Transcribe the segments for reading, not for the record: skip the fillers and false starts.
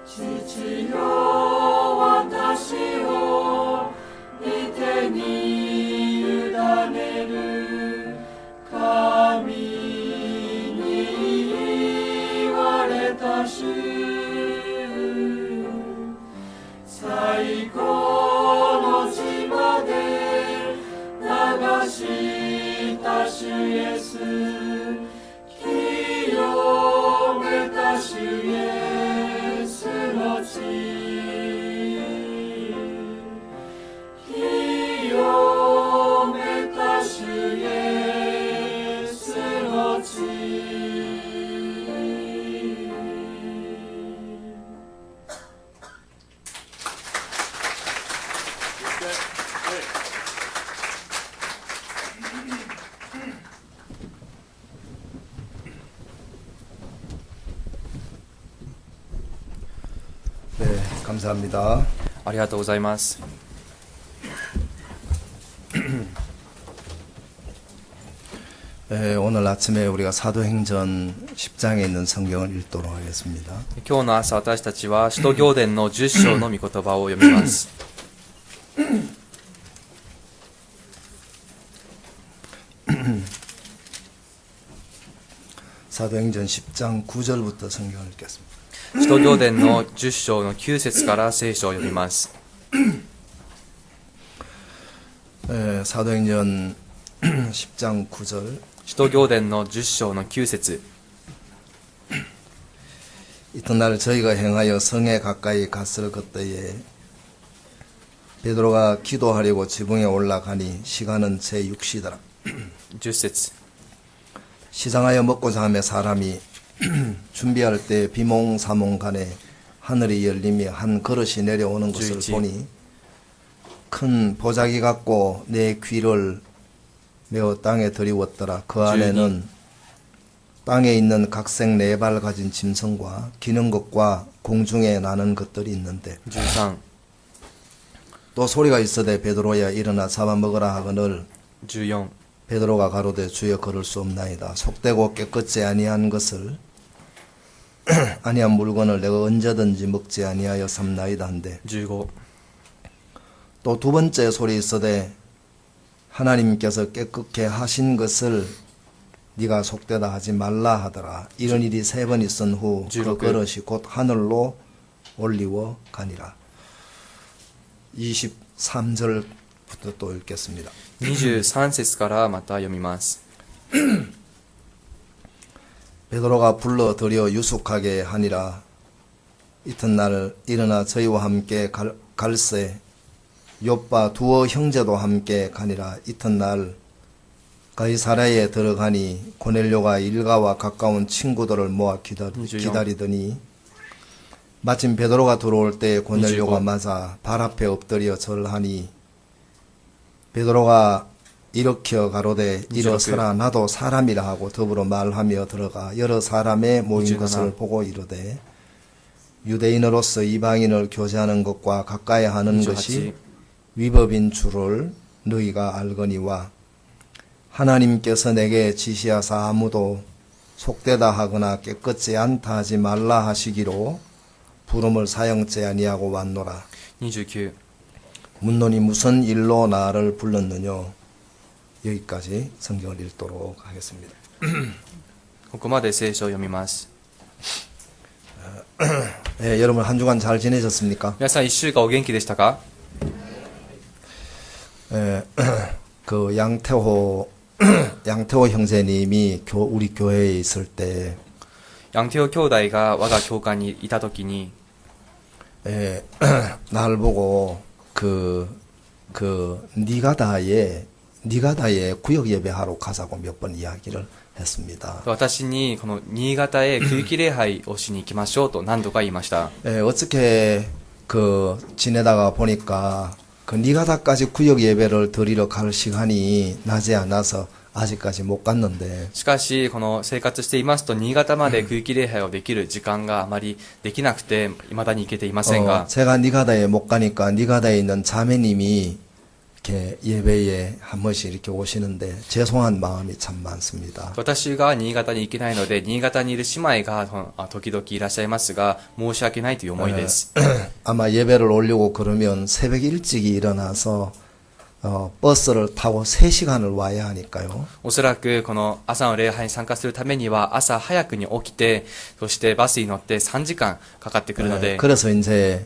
父よ、私を御手に委ねる。神に言われた主、最高の地まで流した主イエス、清めた主イエスの血、清めた主イエスの血。 감사합니다. ありがとうございます。 오늘 아침에 우리가 사도행전 10장에 있는 성경을 읽도록 하겠습니다. 今日の朝、私たちは使徒行伝の10章の御言葉を読みます。 사도행전 10장 9절부터 성경을 읽겠습니다. 使徒行伝の10章の9節から聖書を読みます。 사도행전 10장 9절 使徒行伝の10章の9節 이튿날 저희가 행하여 성에 가까이 갔을 그때에 베드로가 기도하려고 지붕에 올라가니 시간은 제6시더라. 10節 시장하여 먹고자 하며 사람이 준비할 때 비몽사몽간에 하늘이 열리며 한 그릇이 내려오는 것을 주의지. 보니 큰 보자기 같고 내 귀를 메어 땅에 들이웠더라. 그 안에는 땅에 있는 각색 4발 가진 짐승과 기는 것과 공중에 나는 것들이 있는데 13、 또 소리가 있어대 베드로야 일어나 잡아먹으라 하거늘 14、 베드로가 가로되 주여 걸을 수 없나이다. 속되고 깨끗지 아니한 것을 아니한 물건을 내가 언제든지 먹지 아니하여 삼나이다 한데 15、 또 두 번째 소리 있어대 하나님께서 깨끗게 하신 것을 네가 속되다 하지 말라 하더라. 이런 일이 3번 있은 후 그 그릇이 곧 하늘로 올리워 가니라. 23절부터 또 읽겠습니다. 23節からまた読みます。 베드로가 불러 들여 유숙하게 하니라. 이튿날 일어나 저희와 함께 갈새 욥바 두어 형제도 함께 가니라. 이튿날 가이사랴에 들어가니 고넬료가 일가와 가까운 친구들을 모아 기다리더니 마침 베드로가 들어올 때 고넬료가 맞아 발 앞에 엎드려 절하니 베드로가 일으켜 가로되 일어서라. 나도 사람이라 하고 더불어 말하며 들어가 여러 사람의 모인 것을 보고 이르되 유대인으로서 이방인을 교제하는 것과 가까이 하는 것이 위법인 줄을 너희가 알거니와 하나님께서 내게 지시하사 아무도 속되다 하거나 깨끗지 않다 하지 말라 하시기로 부름을 사용치 아니하고 왔노라. 29、 묻노니 무슨 일로 나를 불렀느냐. 여기까지 성경을 읽도록 하겠습니다. ここまで聖書を読みます。 네, 여러분 한 주간 잘 지내셨습니까? 皆さん1週間お元気でしたか？ 그 양태호 형제님이 우리 교회에 있을 때 ヤンテオ兄弟が我が教会にいたときに 날 보고 니가다에 구역 예배하러 가자고 몇 번 이야기를 했습니다. 私にこの新潟へ区域礼拝をしに行きましょうと何度か言いました。 어떻게 지내다가 보니까 니가다까지 구역 예배를 드리러 갈 시간이 나지 않아서 아직까지 못 갔는데 しかしこの生活していますと新潟まで区域礼拝をできる時間があまりできなくて未だに行けていませんが 제가 니가다에 못 가니까 니가다에 있는 자매님이 이렇게 예배에 한 번씩 이렇게 오시는데 죄송한 마음이 참 많습니다. 私が新潟に行けないので新潟にいる姉妹が時々いらっしゃいますが申し訳ないという思いです。 아마 예배를 올리고 그러면 새벽 일찍이 일어나서 버스를 타고 3시간을 와야 하니까요. おそらくこの朝の礼拝に参加するためには朝早くに起きてそしてバスに乗って3時間かかってくるので 그래서 이제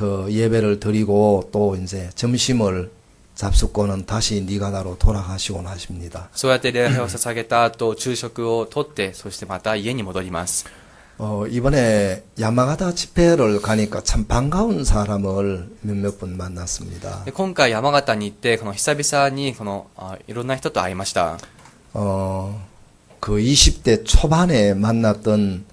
예배를 드리고 또 이제 점심을 잡수고는 다시 니가다로 돌아가시곤 하십니다. そうやって礼拝を捧げた後昼食をとってそしてまた家に戻ります。 이번에 야마가다 집회를 가니까 참 반가운 사람을 몇몇 분 만났습니다. で今回山形に行ってこの久々にいろんな人と会いました。 20대 초반에 만났던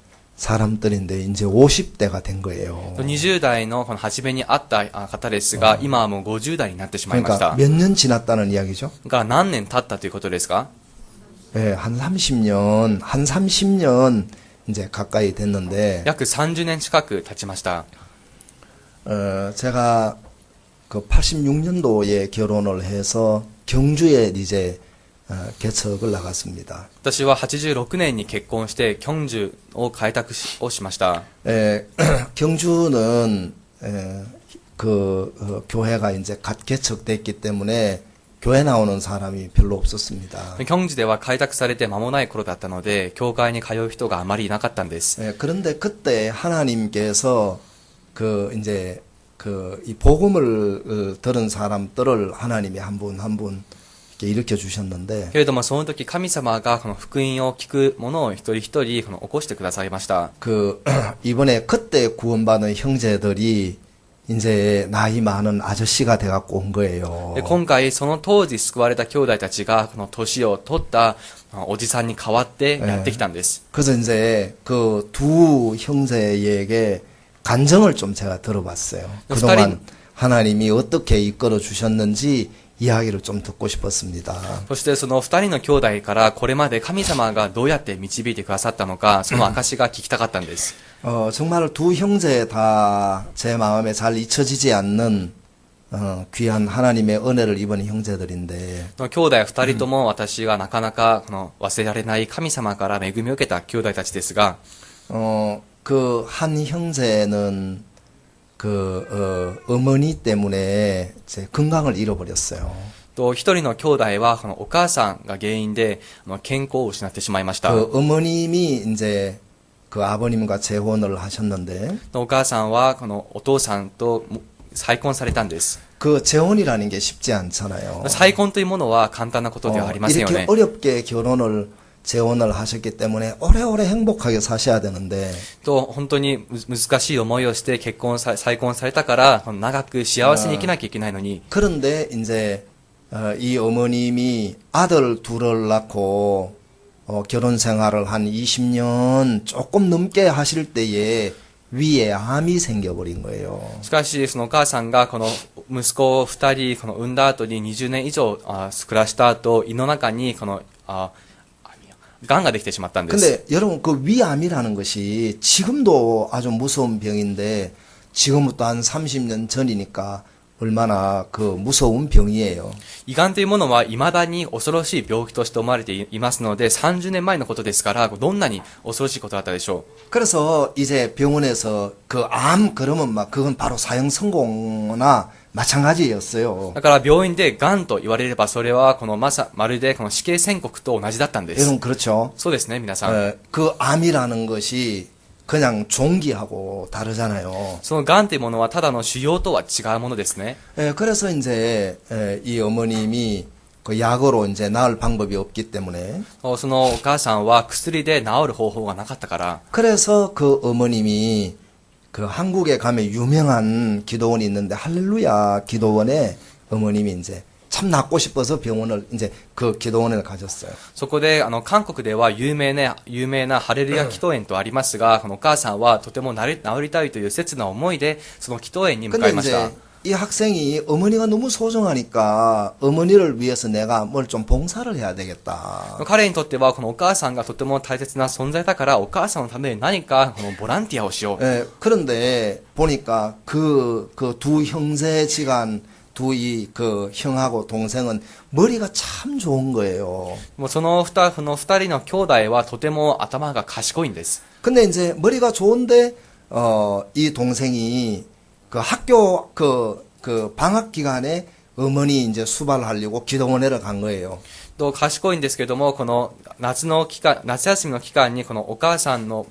사람들인데 이제 50대가 된 거예요. 20代のこの初めに会った方ですが今はもう50代になってしまいました。 그러니까 몇 년 지났다는 이야기죠? が何年経ったということですか？ 네, 한 30년 이제 가까이 됐는데 約30年近く経ちました。 제가 그 86년도에 결혼을 해서 경주에 이제 개척을 나갔습니다. 私は86年に結婚して경주を開拓をしました。 경주는 교회가 이제 갓 개척됐기 때문에 교회 나오는 사람이 별로 없었습니다. 경주では開拓されて間もない頃だったので、教会に通う人があまりいなかったんです。 그런데 그때 하나님께서 이제 이 복음을 들은 사람들을 하나님이 한 분 한 분 일으켜 주셨는데. けれどもその時神様がこの福音を聞く者を一人一人起こしてくださいました。 이번에 그때 구원받은 형제들이 이제 나이 많은 아저씨가 돼갖고 온 거예요. 今回その当時救われた兄弟たちがこの年を取ったおじさんに代わってやってきたんです。 그래서 이제 그 두 형제에게 간증을 좀 제가 들어봤어요. 그동안 하나님이 어떻게 이끌어 주셨는지 이야기를 좀 듣고 싶었습니다. そしてその二人の兄弟からこれまで神様がどうやって導いてくださったのか、その証が聞きたかったんです。 정말 두 형제 다 제 마음에 잘 잊혀지지 않는 귀한 하나님의 은혜를 입은 형제들인데. 兄弟二人とも私がなかなか忘れられない神様から恵みを受けた兄弟たちですが、 그 한 형제는 어머니 때문에 제 건강을 잃어버렸어요. と一人の兄弟はこのお母さんが原因で健康を失ってしまいました。 어머님이 이제 그 아버님과 재혼을 하셨는데 お母さんはこのお父さんと再婚されたんです。 그 재혼이라는 게 쉽지 않잖아요. 再婚というものは簡単なことではありませんよね。 이렇게 어렵게 재혼을 하셨기 때문에 오래오래 행복하게 사셔야 되는데 と本当に難しい思いをして再婚されたから長く幸せに生きなきゃいけないのに 그런데 이제 이 어머님이 아들 둘을 낳고 결혼 생활을 한 20년 조금 넘게 하실 때에 위에 암이 생겨버린 거예요. しかしそのお母さんがこの息子を2人産んだ後に20年以上暮らした後胃の中に癌ができてしまったんです。 근데 여러분 그 위암이라는 것이 지금도 아주 무서운 병인데 지금부터 한 30년 전이니까 얼마나 그 무서운 병이에요. 胃がんというものは未だに恐ろしい病気として思われていますので30年前のことですからどんなに恐ろしいことだったでしょう。 그래서 이제 병원에서 그 암 그러면 막 그건 바로 사형 선고나 마찬가지였어요. だから病院で癌と言われればそれはまるでこの死刑宣告と同じだったんです。 여러분 그렇죠? そうですね皆さん。 그 암이라는 것이 그냥 종기하고 다르잖아요. その癌というものはただの腫瘍とは違うものですね。 그래서 이제 이 어머님이 그 약으로 이제 나을 방법이 없기 때문에 そのお母さんは薬で治る方法がなかったから 그래서 그 어머님이 그 한국에 가면 유명한 기도원이 있는데 할렐루야 기도원에 어머님이 이제 참 낫고 싶어서 병원을 이제 그 기도원에 가셨어요. そこで韓国では有名なハレルヤ祈祷園とありますが、このお母さんはとても治りたいという切な思いでその祈祷園に向かいました。 이 학생이 어머니가 너무 소중하니까 어머니를 위해서 내가 뭘 좀 봉사를 해야 되겠다. 彼にとってはこのお母さんがとても大切な存在だからお母さんのために何かこのボランティアをしよう。 그런데 보니까 그 두 형제지간 두 그 형하고 동생은 머리가 참 좋은 거예요. もうその二人の兄弟はとても頭が賢いんです。 근데 이제 머리가 좋은데 이 동생이 그 학교 그 방학 기간에 어머니 이제 수발을 하려고 기도원에를 간 거예요. と賢いんですけどもこの夏休みの期間にこのお母さんを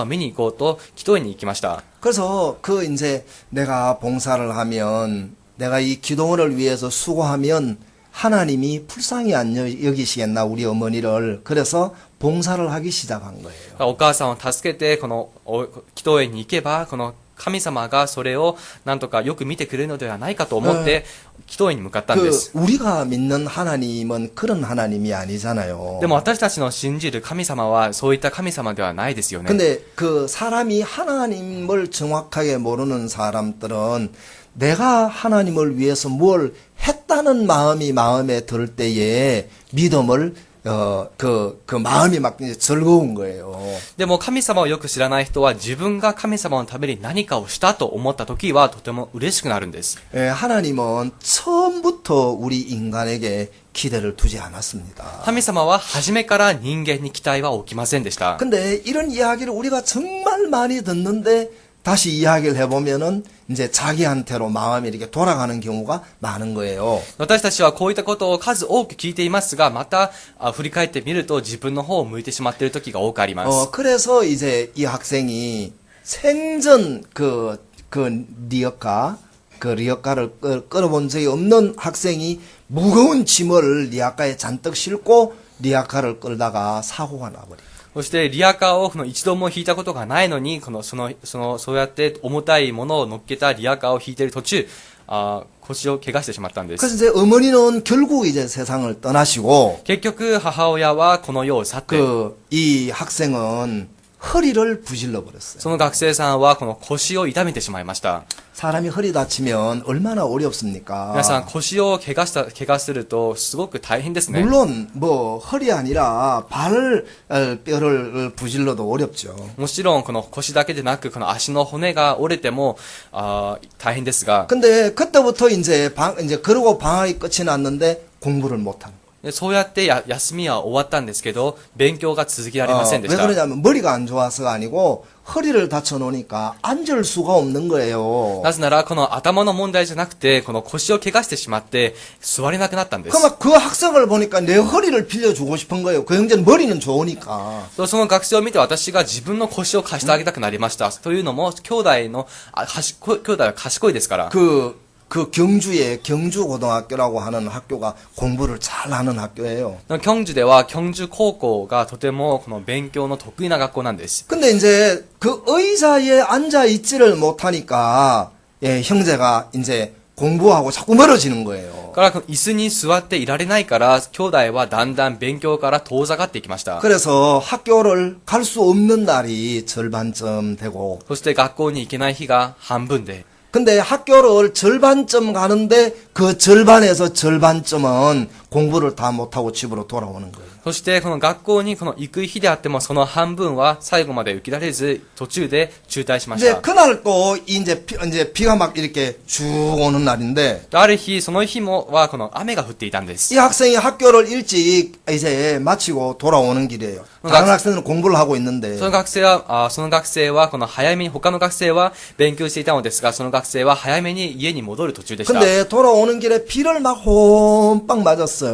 見に行こうと祈祷園に行きました。 그래서 그 이제 내가 봉사를 하면 내가 이 기도원을 위해서 수고하면 하나님이 불쌍히 안 여기시겠나 우리 어머니를. 그래서 봉사를 하기 시작한 거예요. お母さんを助けてこの祈祷園に行けばこの神様がそれをなんとかよく見てくれるのではないかと思って祈祷園に向かったんです。 우리가 믿는 하나님은 그런 하나님이 아니잖아요. でも私たちの信じる神様はそういった神様ではないですよね。 근데 그 사람이 하나님을 정확하게 모르는 사람들은 내가 하나님을 위해서 뭘 했다는 마음이 마음에 들 때에 믿음을 그 마음이 막 이제 즐거운 거예요. でも神様をよく知らない人は自分が神様のために何かをしたと思った時はとても嬉しくなるんです。 하나님은 처음부터 우리 인간에게 기대를 두지 않았습니다. 神様は初めから人間に期待は起きませんでした。 근데 이런 이야기를 우리가 정말 많이 듣는데 다시 이야기를 해보면은 이제 자기한테로 마음이 이렇게 돌아가는 경우가 많은 거예요. 私たちはこういったことを数多く聞いていますが、また振り返ってみると自分の方を向いてしまっている時が多くあります。 그래서 이제 이 학생이 생전 그 리어카를 끌어본 적이 없는 학생이 무거운 짐을 리아카에 잔뜩 싣고 리아카를 끌다가 사고가 나버려요. そしてリアカーを一度も引いたことがないのに、そうやって重たいものを乗っけたリアカーを引いている途中、腰を怪我してしまったんです。 그래서 이제 어머니는 결국 이제 세상을 떠나시고 結局母親はこの世を去って、 이 학생은 허리를 부질러 버렸어요. その学生さんはこの腰を痛めてしまいました。 사람이 허리 다치면 얼마나 어렵습니까? 皆さん腰を怪我するとすごく大変ですね。 물론 뭐 허리 아니라 뼈를 부질러도 어렵죠. もちろんこの腰だけでなくこの足の骨が折れても大変ですが、 근데 그때부터 이제 그러고 방학이 끝이 났는데 공부를 못 하는. そうやって休みは終わったんですけど、勉強が続けられませんでし 왜 た。 그러냐면 머리가 안 좋아서가 아니고 허리를 다쳐놓으니까 앉을 수가 없는 거예요. なぜならこの頭の問題じゃなくてこの腰を怪我してしまって座れなくなったんです。 그 학생을 보니까 내 허리를 빌려주고 싶은 거예요. 그 형제는 머리는 좋으니까. その学生を見て私が自分の腰を貸してあげたくなりました。というのも兄弟は賢いですから。 그 경주에 경주고등학교라고 하는 학교가 공부를 잘하는 학교예요. 京都では京都高校がとてもこの勉強の得意な学校なんです。 근데 이제 그 의자에 앉아 있지를 못하니까 형제가 이제 공부하고 자꾸 멀어지는 거예요. から椅子に座っていられないから兄弟はだんだん勉強から遠ざかっていきました。 그래서 학교를 갈 수 없는 날이 절반쯤 되고 そして学校に行けない日が半分で。 근데 학교를 절반쯤 가는데 그 절반에서 절반쯤은 공부를 다 못하고 집으로 돌아오는 거예요. そしてこの学校に行く日であってもその半分は最後まで受けられず途中で中退しまし 이제 た。 그날 또 이제 비가 막 이렇게 쭉 오는 날인데 ある日その日はこの雨が降っていたんです。 이 학생이 학교를 일찍 이제 마치고 돌아오는 길이에요. 다른 학생들은 공부를 하고 있는데 その学生はこの早めに他の学生は勉強していたのですが、その学生は早めに家に戻る途中でした。 근데 돌아오는 길에 비를 막 홈빵 맞았어요.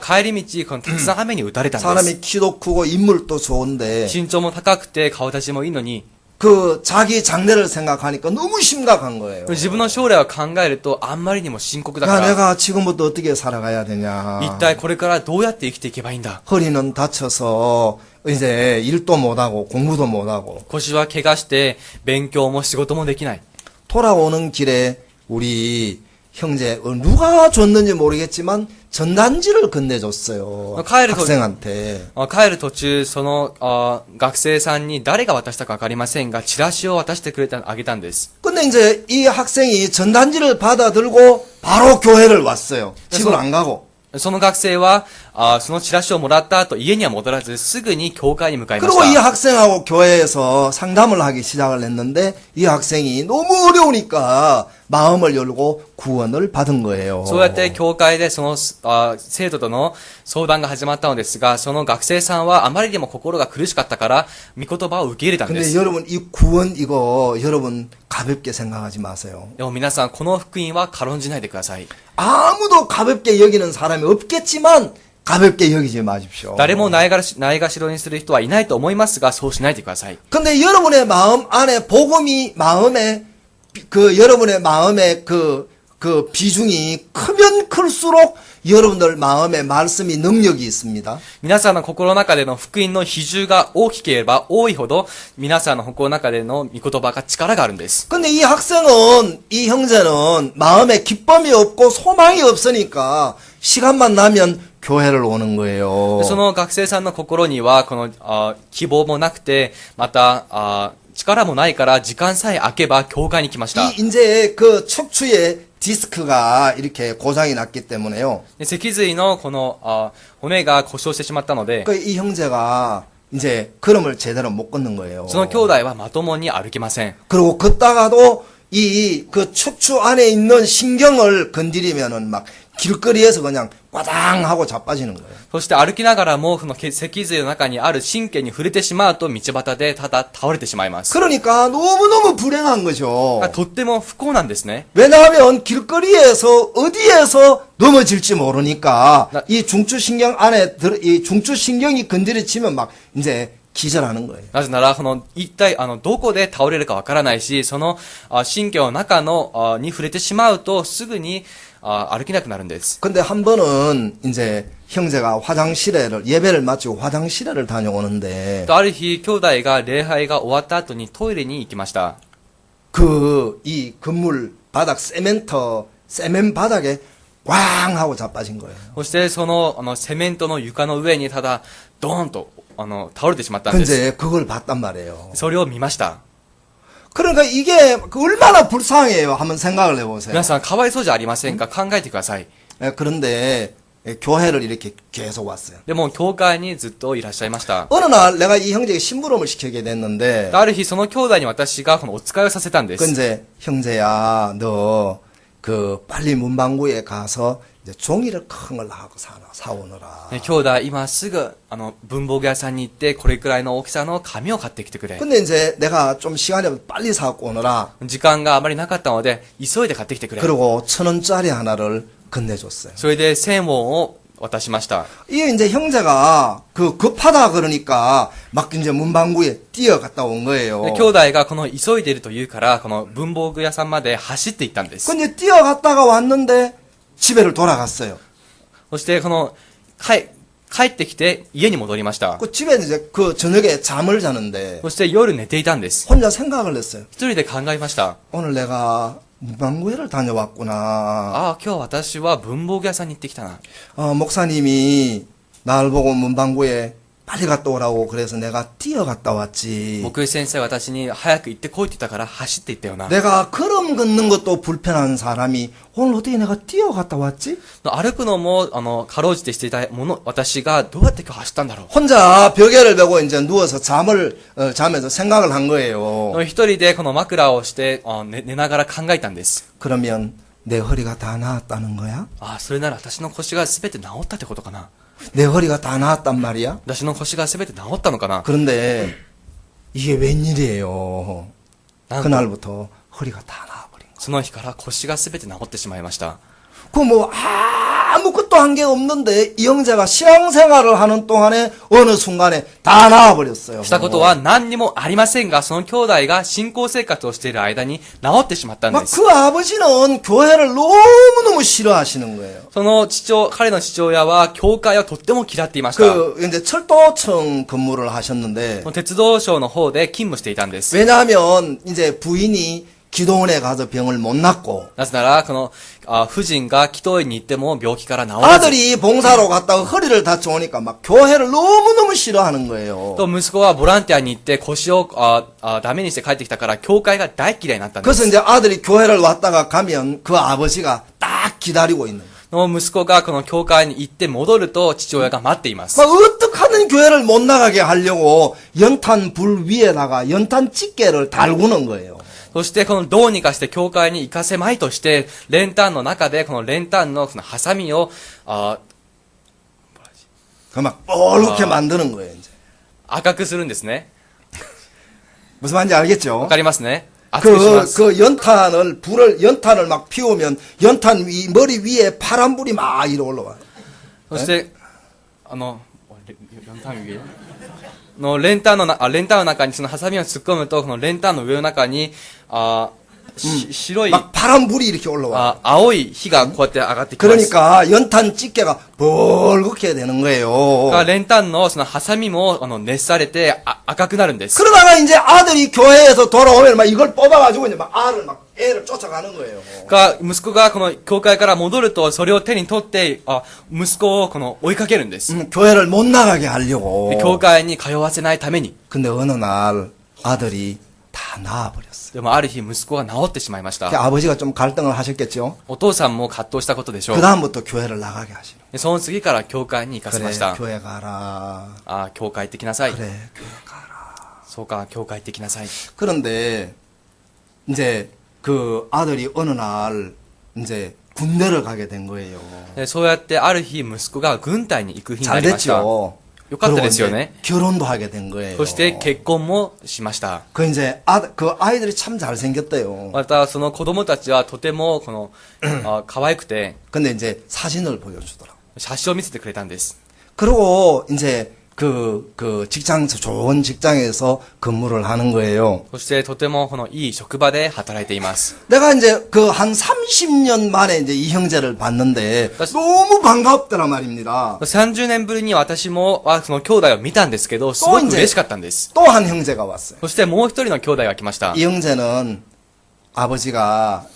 帰り道このたくさん雨に打たれたんです。 사람이 키도 크고 인물도 좋은데 身長も高くて顔立ちもいいのに 그 자기 장래를 생각하니까 너무 심각한 거예요. 自分の将来を考えるとあんまりにも深刻だか 야, ら 내가 지금부터 어떻게 살아가야 되냐. 一体これからどうやって生きていけばいいんだ。 허리는 다쳐서 이제 일도 못하고 공부도 못하고 腰は怪我して勉強も仕事もできない。 돌아오는 길에 우리 형제 누가 줬는지 모르겠지만 전단지를 건네줬어요. 학생한테. 帰る途中その学生さんに誰が渡したか分かりませんがチラシを渡してあげたんです。 근데 이제 이 학생이 전단지를 받아들고 바로 교회를 왔어요. 집을 안 가고. その学生はそのチラシをもらった後家には戻らずすぐに教会に向かいまし 그리고 이 た。 학생하고 교회에서 상담을 하기 시작을 했는데 이 학생이 너무 어려우니까 마음을 열고 구원을 받은 거예요. そうやって教会でその生徒との相談が始まったのですが、その学生さんはあまりにも心が苦しかったから御言葉を受け入れたんで 근데 す。 여러분 이 구원 이거 여러분 가볍게 생각하지 마세요. でも皆さんこの福音は軽んじないでください。 아무도 가볍게 여기는 사람이 없겠지만 가볍게 여기지 마십시오. 誰もないがしろにする人はいないと思いますが、そうしないでください。 근데 여러분의 마음 안에 복음이 여러분의 마음에 그 비중이 크면 클수록 여러분들 마음에 말씀이 능력이 있습니다. 皆さんの心の中での福音の比重が大きければ多いほど皆さんの心の中での御言葉が力があるんです。 근데 이 형제는 마음에 기쁨이 없고 소망이 없으니까 시간만 나면 교회를 오는 거예요. その学生さんの心にはこの希望もなくてまた力もないから時間さえ空けば教会に来ました。 이제 그 척추에 디스크가 이렇게 고장이 났기 때문에요. で脊髄のこの骨が故障してしまったので、 그 이 형제가 이제 걸음을 제대로 못 걷는 거예요. その兄弟はまともに歩けません。 그리고 걷다가도 이 그 척추 안에 있는 신경을 건드리면은 막 길거리에서 그냥 꽈당 하고 자빠지는 거예요. そして歩きながらも、その脊髄の中にある神経に触れてしまうと道端でただ倒れてしまいます。 그러니까 너무너무 불행한 거죠. とっても不幸なんですね。 왜냐하면 길거리에서 어디에서 넘어질지 모르니까 이 중추신경 안에 이 중추신경이 건드려지면 막 이제 기절하는 거예요. なぜなら、一体、どこで倒れるかわからないし、その、神経の中の、に触れてしまうと、すぐに、歩けなくなるんです。 근데 한 번은 이제 형제가 예배를 마치고 화장실에를 다녀오는데 ある日、兄弟が礼拝が終わった後にトイレに行きました。 이 건물 바닥 세멘 바닥에 꽝 하고 자빠진 거예요. そして、セメントの床の上にただ、ドーンと、倒れてしまったんです。 근데 그걸 봤단 말이에요. それを見ました。 그러니까 이게 얼마나 불쌍해요. 한번 생각을 해보세요. 皆さん、かわいそうじゃありませんか？考えてください。 그런데 교회를 이렇게 계속 왔어요. でも、教会にずっといらっしゃいました。 어느 날 내가 이 형제에게 심부름을 시키게 됐는데 ある日、その兄弟に私がお使いをさせたんで 그 す。 이제 형제야 너 그 빨리 문방구에 가서 이제 종이를 큰 걸 사오너라. 兄弟、今すぐ、文房具屋さんに行って、これくらいの大きさの紙を買ってきてくれ。 근데 이제 내가 좀 시간이 없어서 빨리 사갖고 오너라. 時間があまりなかったので、急いで買ってきてくれ。 그리고 1,000원짜리 하나를 건네줬어요. それで1000ウォンを渡しました。 이게 이제 형제가 급하다 그러니까 막 이제 문방구에 뛰어갔다 온 で 거예요. 兄弟が急いでいると言うから、この文房具屋さんまで走って行ったんです。 근데 뛰어갔다가 왔는데 집에를 돌아갔어요. そして帰ってきて家に戻りました。 그 집에 이제 그 저녁에 잠을 자는데 そして夜寝ていたんです。 혼자 생각을 했어요. 一人で考えました。 오늘 내가 문방구회를 다녀왔구나. 今日私は文房具屋さんに行ってきたな。 목사님이 날 보고 문방구에 빨리 갔다 오라고 그래서 내가 뛰어갔다 왔지. 牧師先生は私に早く行ってこいって言ったから走って行ったよな。 내가 걸음 걷는 것도 불편한 사람이 오늘 어떻게 내가 뛰어갔다 왔지? 歩くのも、かろうじてしていた私がどうやって今日走ったんだろう。 혼자 벽에를 베고 이제 누워서 자면서 생각을 한 거예요. 一人でこの枕をして、寝ながら考えたんです。 그러면 내 허리가 다 나았다는 거야? それなら私の腰が全て治ったってことかな。 내 허리가 다 나았단 말이야? 私の腰が全て治ったのかな。 그런데 이게 웬일이에요. なんと 그날부터 허리가 다 나아버린 거야. その日から腰が全て治ってしまいました。 그 뭐 아무것도 한 게 없는데 이 형제가 신앙생활을 하는 동안에 어느 순간에 다 나아버렸어요. したことは何にもありませんが、その兄弟が信仰生活をしている間に治ってしまったんで 막 す。 그 아버지는 교회를 너무너무 싫어하시는 거예요. その彼の父親は教会をとっても嫌っていました。 그 이제 철도청 근무를 하셨는데 鉄道省の方で勤務していたんです。 왜냐하면 이제 부인이 기도원에 가서 병을 못 낫고 なぜなら、夫人が祈祷院に行っても病気から治らず、 아들이 봉사로 갔다가 허리를 다쳐오니까 막 교회를 너무너무 싫어하는 거예요. と息子はボランティアに行って腰をダメにして帰ってきたから教会が大嫌いになったんで 그래서 す。 이제 아들이 교회를 왔다가 가면 그 아버지가 딱 기다리고 있는 거예요. の息子がこの教会に行って戻ると父親が待っています。 막 어떡하든 교회를 못 나가게 하려고 연탄 불 위에다가 연탄 집게를 달구는 거예요. そしてこのどうにかして教会に行かせまいとして、練炭の中でこの練炭のそのハサミを막 뻘겋게 만드는 거예요, 이제. 赤くするんですね。 무슨 말인지 알겠죠? わかりますね。熱くします。 그 연탄을 막 피우면 머리 위에 파란 불이 막 이렇게 올라와요. そして練炭上の練炭の中にそのハサミを突っ込むと、この練炭の上の中に白い 막 파란 불이 이렇게 올라와. 青い火がこうやって上がってきます。 그러니까 연탄 집게가 뻘겋게 되는 거예요. 練炭のそのハサミも熱されて赤くなるんです。 그러다가 이제 아들이 교회에서 돌아오면 막 이걸 뽑아가지고 이제 막 애를 쫓아가는 거예요. 息子がこの教会から戻ると、それを手に取って息子を追いかけるんです。 교회를 못 나가게 하려고. 教会に通わせないために。 근데 어느 날 아들이 다 나아버렸어. 생겼어요. でもある日息子が治ってしまいまし 그 た。 아버지가 좀 갈등을 하셨겠죠. お父さんも葛藤したことでしょう 그 。 다음부터 교회를 나가게 하시는. でその次から教会に行かせ 그래 ました。 교회 가라. ああ、教会行ってきなさい。 그래 교회 가라. そうか、教会行ってきなさい。 그런데 이제 그 아들이 어느 날 이제 군대를 가게 된 거예요. でそうやってある日息子が軍隊に行く日にな 잘 りました。 됐죠. よかったですよ 그리고 ね。 이제 결혼도 하게 된 거예요. そして結婚もしました。 그 이제 그 아이들이 참 잘생겼대요. またその子供たちはとてもこの可愛くて 근데 이제 사진을 보여주더라고. 写真を見せてくれたんです。 그리고 이제 그 좋은 직장에서 근무를 하는 거예요. そしてとてもこのいい職場で働いています。 내가 이제 그 한 30년 만에 이제 이 형제를 봤는데 너무 반갑더란 말입니다. 30年ぶりに私もその兄弟を見たんですけど、すごく嬉しかったんです。 또 한 형제가 왔어요. そしてもう一人の兄弟が来ました。 이 형제는 아버지가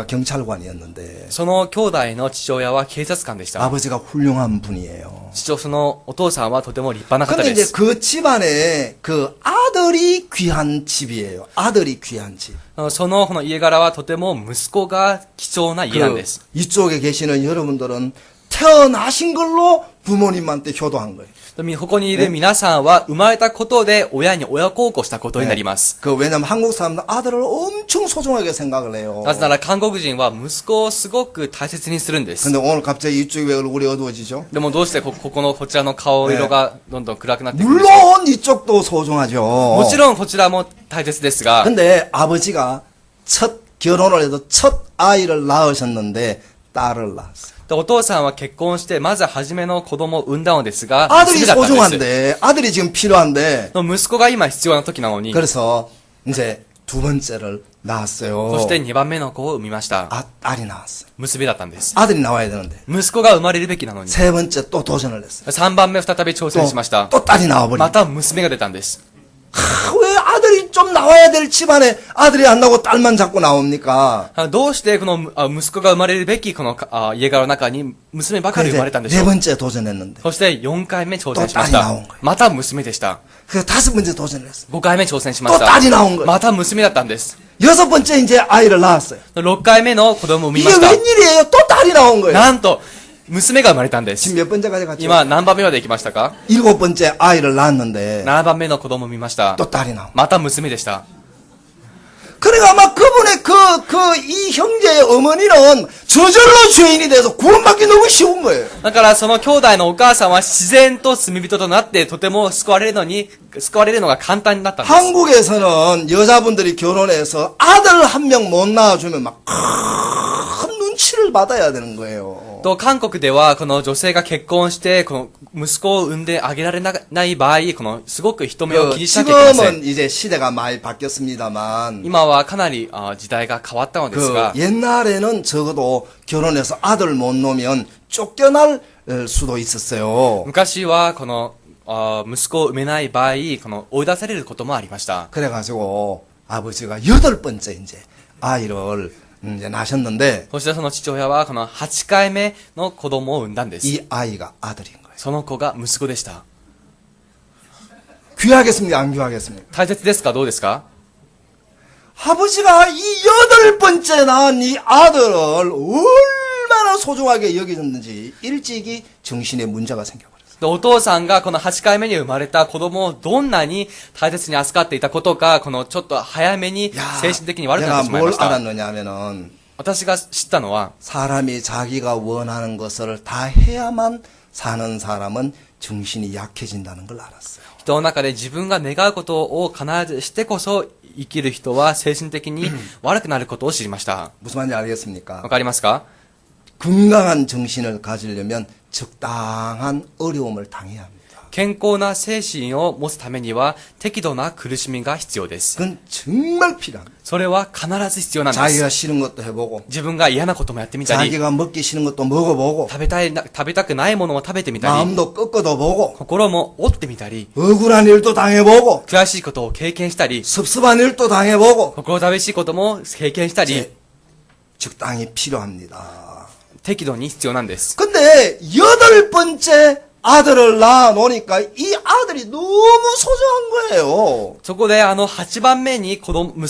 경찰관이었는데 その兄弟の父親は警察官でした。 아버지가 훌륭한 분이에요. そのお父さんはとても立派な方 근데 で 이제 す。 그 집안에 그 아들이 귀한 집이에요. 아들이 귀한 집. そのこの家柄はとても息子が貴重な家なんで 그 す。 이쪽에 계시는 여러분들은 태어나신 걸로 부모님한테 효도한 거예요. ここにいる皆さんは生まれたことで親に親孝行したことになります。 그 왜냐면 한국 사람들은 아들을 엄청 소중하게 생각을 해요. なぜなら韓国人は息子をすごく大切にするんです。 근데 오늘 갑자기 이쪽이 왜 얼굴이 어두워지죠? でもどうしてこちらの顔色がどんどん暗くなってくるんですか？ 물론 이쪽도 소중하죠. もちろんこちらも大切ですが、 근데 아버지가 첫 결혼을 해서 첫 아이를 낳으셨는데 딸을 낳았어요. お父さんは結婚してまず初めの子供を産んだのですが、 아들이 娘だったんです。 소중한데 아들이 지금 필요한데 息子が今必要な時なのに、 그래서 이제 두 번째를 낳았어요. そして2番目の子を産みました。 딸이 나왔어요. 娘だったんです。 아들이 나와야 되는데 息子が生まれるべきなのに、 세 번째 또 도전을 했어요. 3番目再び挑戦しました。 또 딸이 나와버리고 また娘が出たんです。 왜 아들이 좀 나와야 될 집안에 아들이 안 나오고 딸만 자꾸 나옵니까? どうしてこの息子が生まれるべきこの家柄の中に娘ばかり生まれたんでしょ 네 う。 번째 도전했는데 そして4回目挑戦しまし 또 딸이 나온 た 거예요 。また娘でした。 그래서 다섯 번째 도전을 했어요. 5回目挑戦しまし 또 딸이 た。 나온 거예요. また娘だったんです。 여섯 번째 이제 아이를 낳았어요. 6回目の子供を産み 이게 ました。 웬일이에요? 또 딸이 나온 거예요. なんと、娘が生まれたんです。 지금 몇 번째까지 갔죠? 今何番目まで行きましたか？ 일곱 번째 아이를 낳았는데 7番目の子供を産みました。 또 딸이 나온 거예요. また娘でした。 그러니까 아마 그분의 이 형제의 어머니는 저절로 죄인이 돼서 구원받기 너무 쉬운 거예요. だからその兄弟のお母さんは自然と罪人となってとても救われるのが簡単になったんです。 한국에서는 여자분들이 결혼해서 아들 한 명 못 낳아주면 막 큰 눈치를 받아야 되는 거예요. と韓国ではこの女性が結婚してこの息子を産んであげられない場合、このすごく人目を気にしなきゃいけません。 지금은 이제 시대가 많이 바뀌었습니다만 今はかなり時代が変わったのですが、 옛날에는 적어도 결혼해서 아들 못 놓으면 쫓겨날 수도 있었어요. 昔はこの息子を産めない場合、この追い出されることもありました。 그래가지고 아버지가 여덟 번째 이제 아이를 이제 낳으셨는데 そしてその父親はこの8回目の子供を産んだんです。 이 아이가 아들인 거예요. その子が息子でした。 귀하겠습니까? 안 귀하겠습니까? 大切ですか？どうですか？ 아버지가 이 여덟 번째 낳은 이 아들을 얼마나 소중하게 여기셨는지 일찍이 정신에 문제가 생겨버렸어요. お父さんがこの8回目に生まれた子供をどんなに大切に扱っていたことか、このちょっと早めに精神的に悪くなってしまいま 뭘 した。 알았느냐면은 私が知ったのは、 사람이 자기가 원하는 것을 다 해야만 사는 사람은 정신이 약해진다는 걸 알았어요. 人の中で自分が願うことを必ずしてこそ生きる人は精神的に悪くなることを知りました。 무슨 말인지 알겠습니까? わかりますか？ 건강한 정신을 가지려면 적당한 어려움을 당해야 합니다. 健康な精神を持つためには適度な苦しみが必要です。 그건 정말 필요합니다. それは必ず必要なんで 자기가 す。 싫은 것도 해보고 自分が嫌なこともやってみたり、 자기가 먹기 싫은 것도 먹어보고 食べたくないものを食べてみたり、 마음도 꺾어도 보고 心も折ってみたり、 억울한 일도 당해보고 悔しいことを経験したり、 섭섭한 일도 당해보고 心寂しいことも経験したり、 적당히 필요합니다. 適度に必要なんです。 근데 여덟 번째 아들을 낳아 놓으니까 이 아들이 너무 소중한 거예요. そこで8番目に息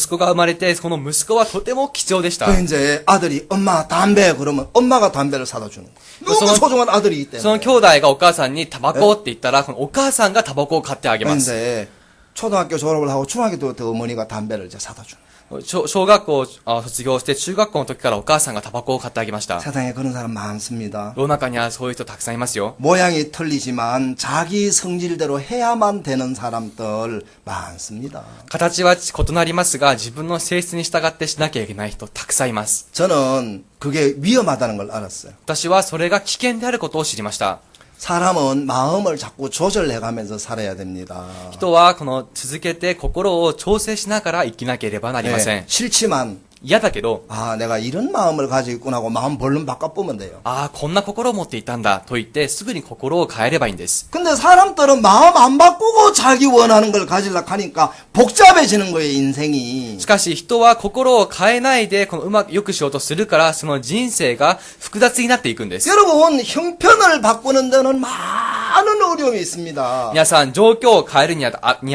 子が生まれて、この息子はとても貴重でした。 그 이제 아들이 엄마 담배 그러면 엄마가 담배를 사다 주는 거예요. 너무 소중한 아들이기 その 때문에. 兄弟がお母さんにタバコって言ったら、このお母さんがタバコを買ってあげます。 이제 초등학교 졸업을 하고 중학교 때 어머니가 담배를 이제 사다 주는. 小学校を卒業して中学校の時からお母さんがタバコを買ってあげました。 세상에 그런 사람 많습니다. 世の中にはそういう人たくさんいますよ。 모양이 틀리지만 자기 성질대로 해야만 되는 사람들 많습니다. 形は異なりますが、自分の性質に従ってしなきゃいけない人たくさんいます。 저는 그게 위험하다는 걸 알았어요. 私はそれが危険であることを知りました。 사람은 마음을 자꾸 조절해가면서 살아야 됩니다. 人は続けて心を調整しながら生きなければなりません。 싫지만 嫌だけど、 아 내가 이런 마음을 가지고 있구나 하고 마음 벌름 바꿔보면 돼요. ああ、こんな心を持っていたんだと言って、すぐに心を変えればいいんです。 근데 사람들은 마음 안 바꾸고 자기 원하는 걸 가지려고 하니까 복잡해지는 거예요, 인생이. しかし人は心を変えないで、うまく良くしようとするから、その人生が複雑になっていくんです。 여러분, 형편을 바꾸는 데는 많은 어려움이 있습니다. 皆さん、状況を変えるに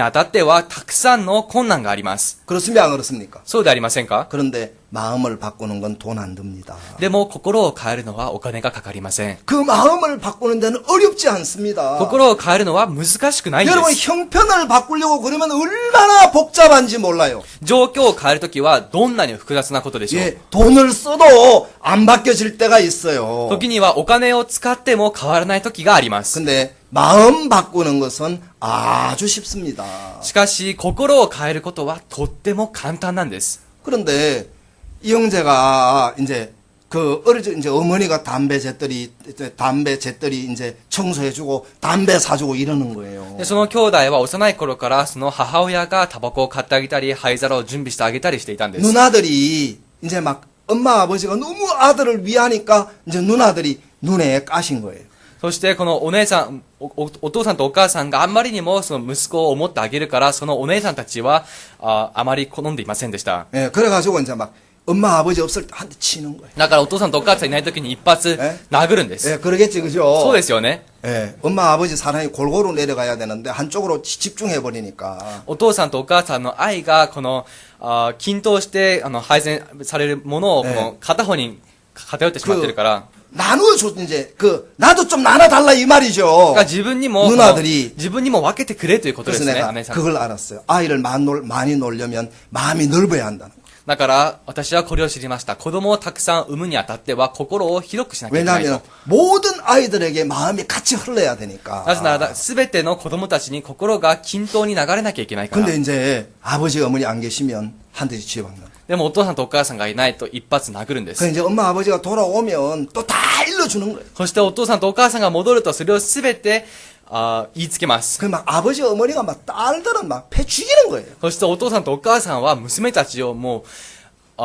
あたっては、たくさんの困難があります。 그렇습니까? 안 그렇습니까? そうでありませんか？ 그런데 마음을 바꾸는 건 돈 안 듭니다. でも、心を変えるのはお金がかかりません。 그 마음을 바꾸는 데는 어렵지 않습니다. 心を変えるのは難しくないんで 여러분 す。 형편을 바꾸려고 그러면 얼마나 복잡한지 몰라요. 状況を変えるときは、どんなに複雑なことでしょう。 예, 돈을 써도 안 바뀌어질 때가 있어요. 時にはお金を使っても変わらない時があります。 근데 마음 바꾸는 것은 아주 쉽습니다. しかし、心を変えることはとっても簡単なんです。 그런데 이 형제가 이제 그 어릴 적 이제 어머니가 담배 잿더리 이제 청소해주고 담배 사주고 이러는 거예요. でその兄弟は幼い頃からその母親がタバコを買ってあげたり灰皿を準備してあげたりしていたんです。 누나들이 이제 막 엄마 아버지가 너무 아들을 위하니까 이제 누나들이 눈에 까신 거예요. そしてこのお姉さん、お父さんとお母さんがあんまりにもその息子を思ってあげるから、そのお姉さんたちはあまり好んでいませんでした。 예, 그래가지고 이제 막 엄마 아버지 없을 때 한 대 치는 거예요. だからお父さんとお母さんいない時に一発殴るんです。 예, 그러겠지 그죠? そうですよね。 예, 엄마 아버지 사랑이 골고루 내려가야 되는데 한쪽으로 집중해 버리니까. お父さんとお母さんの愛が均等して配膳されるものをこの片方に偏ってしまってるから。 나눠줘 이제 나도 좀 나눠달라 이 말이죠. が自分にも 누나들이 自分にも分けてくれということで 그래서 すね。 내가 姉さん。 그걸 알았어요. 아이를 많이 놀려면 마음이 넓어야 한다는 거. だから私はこれを知りました。子供をたくさん産むにあたっては心を広くしなきゃいけない 왜냐하면 と。 모든 아이들에게 마음이 같이 흘러야 되니까. なぜなら全ての子供たちに心が均等に流れなきゃいけないから。 근데 이제 아버지 어머니 안 계시면 한 대씩 치워박는 거예요. でもお父さんとお母さんがいないと一発殴るんで 그 す。 이제 엄마 아버지가 돌아오면 또 다 일러주는 거예요. そしてお父さんとお母さんが戻るとそれを全て言いつけます。 그 막 아버지 어머니가 막 딸들은 막 패 죽이는 거예요. そしてお父さんとお母さんは娘たちをもう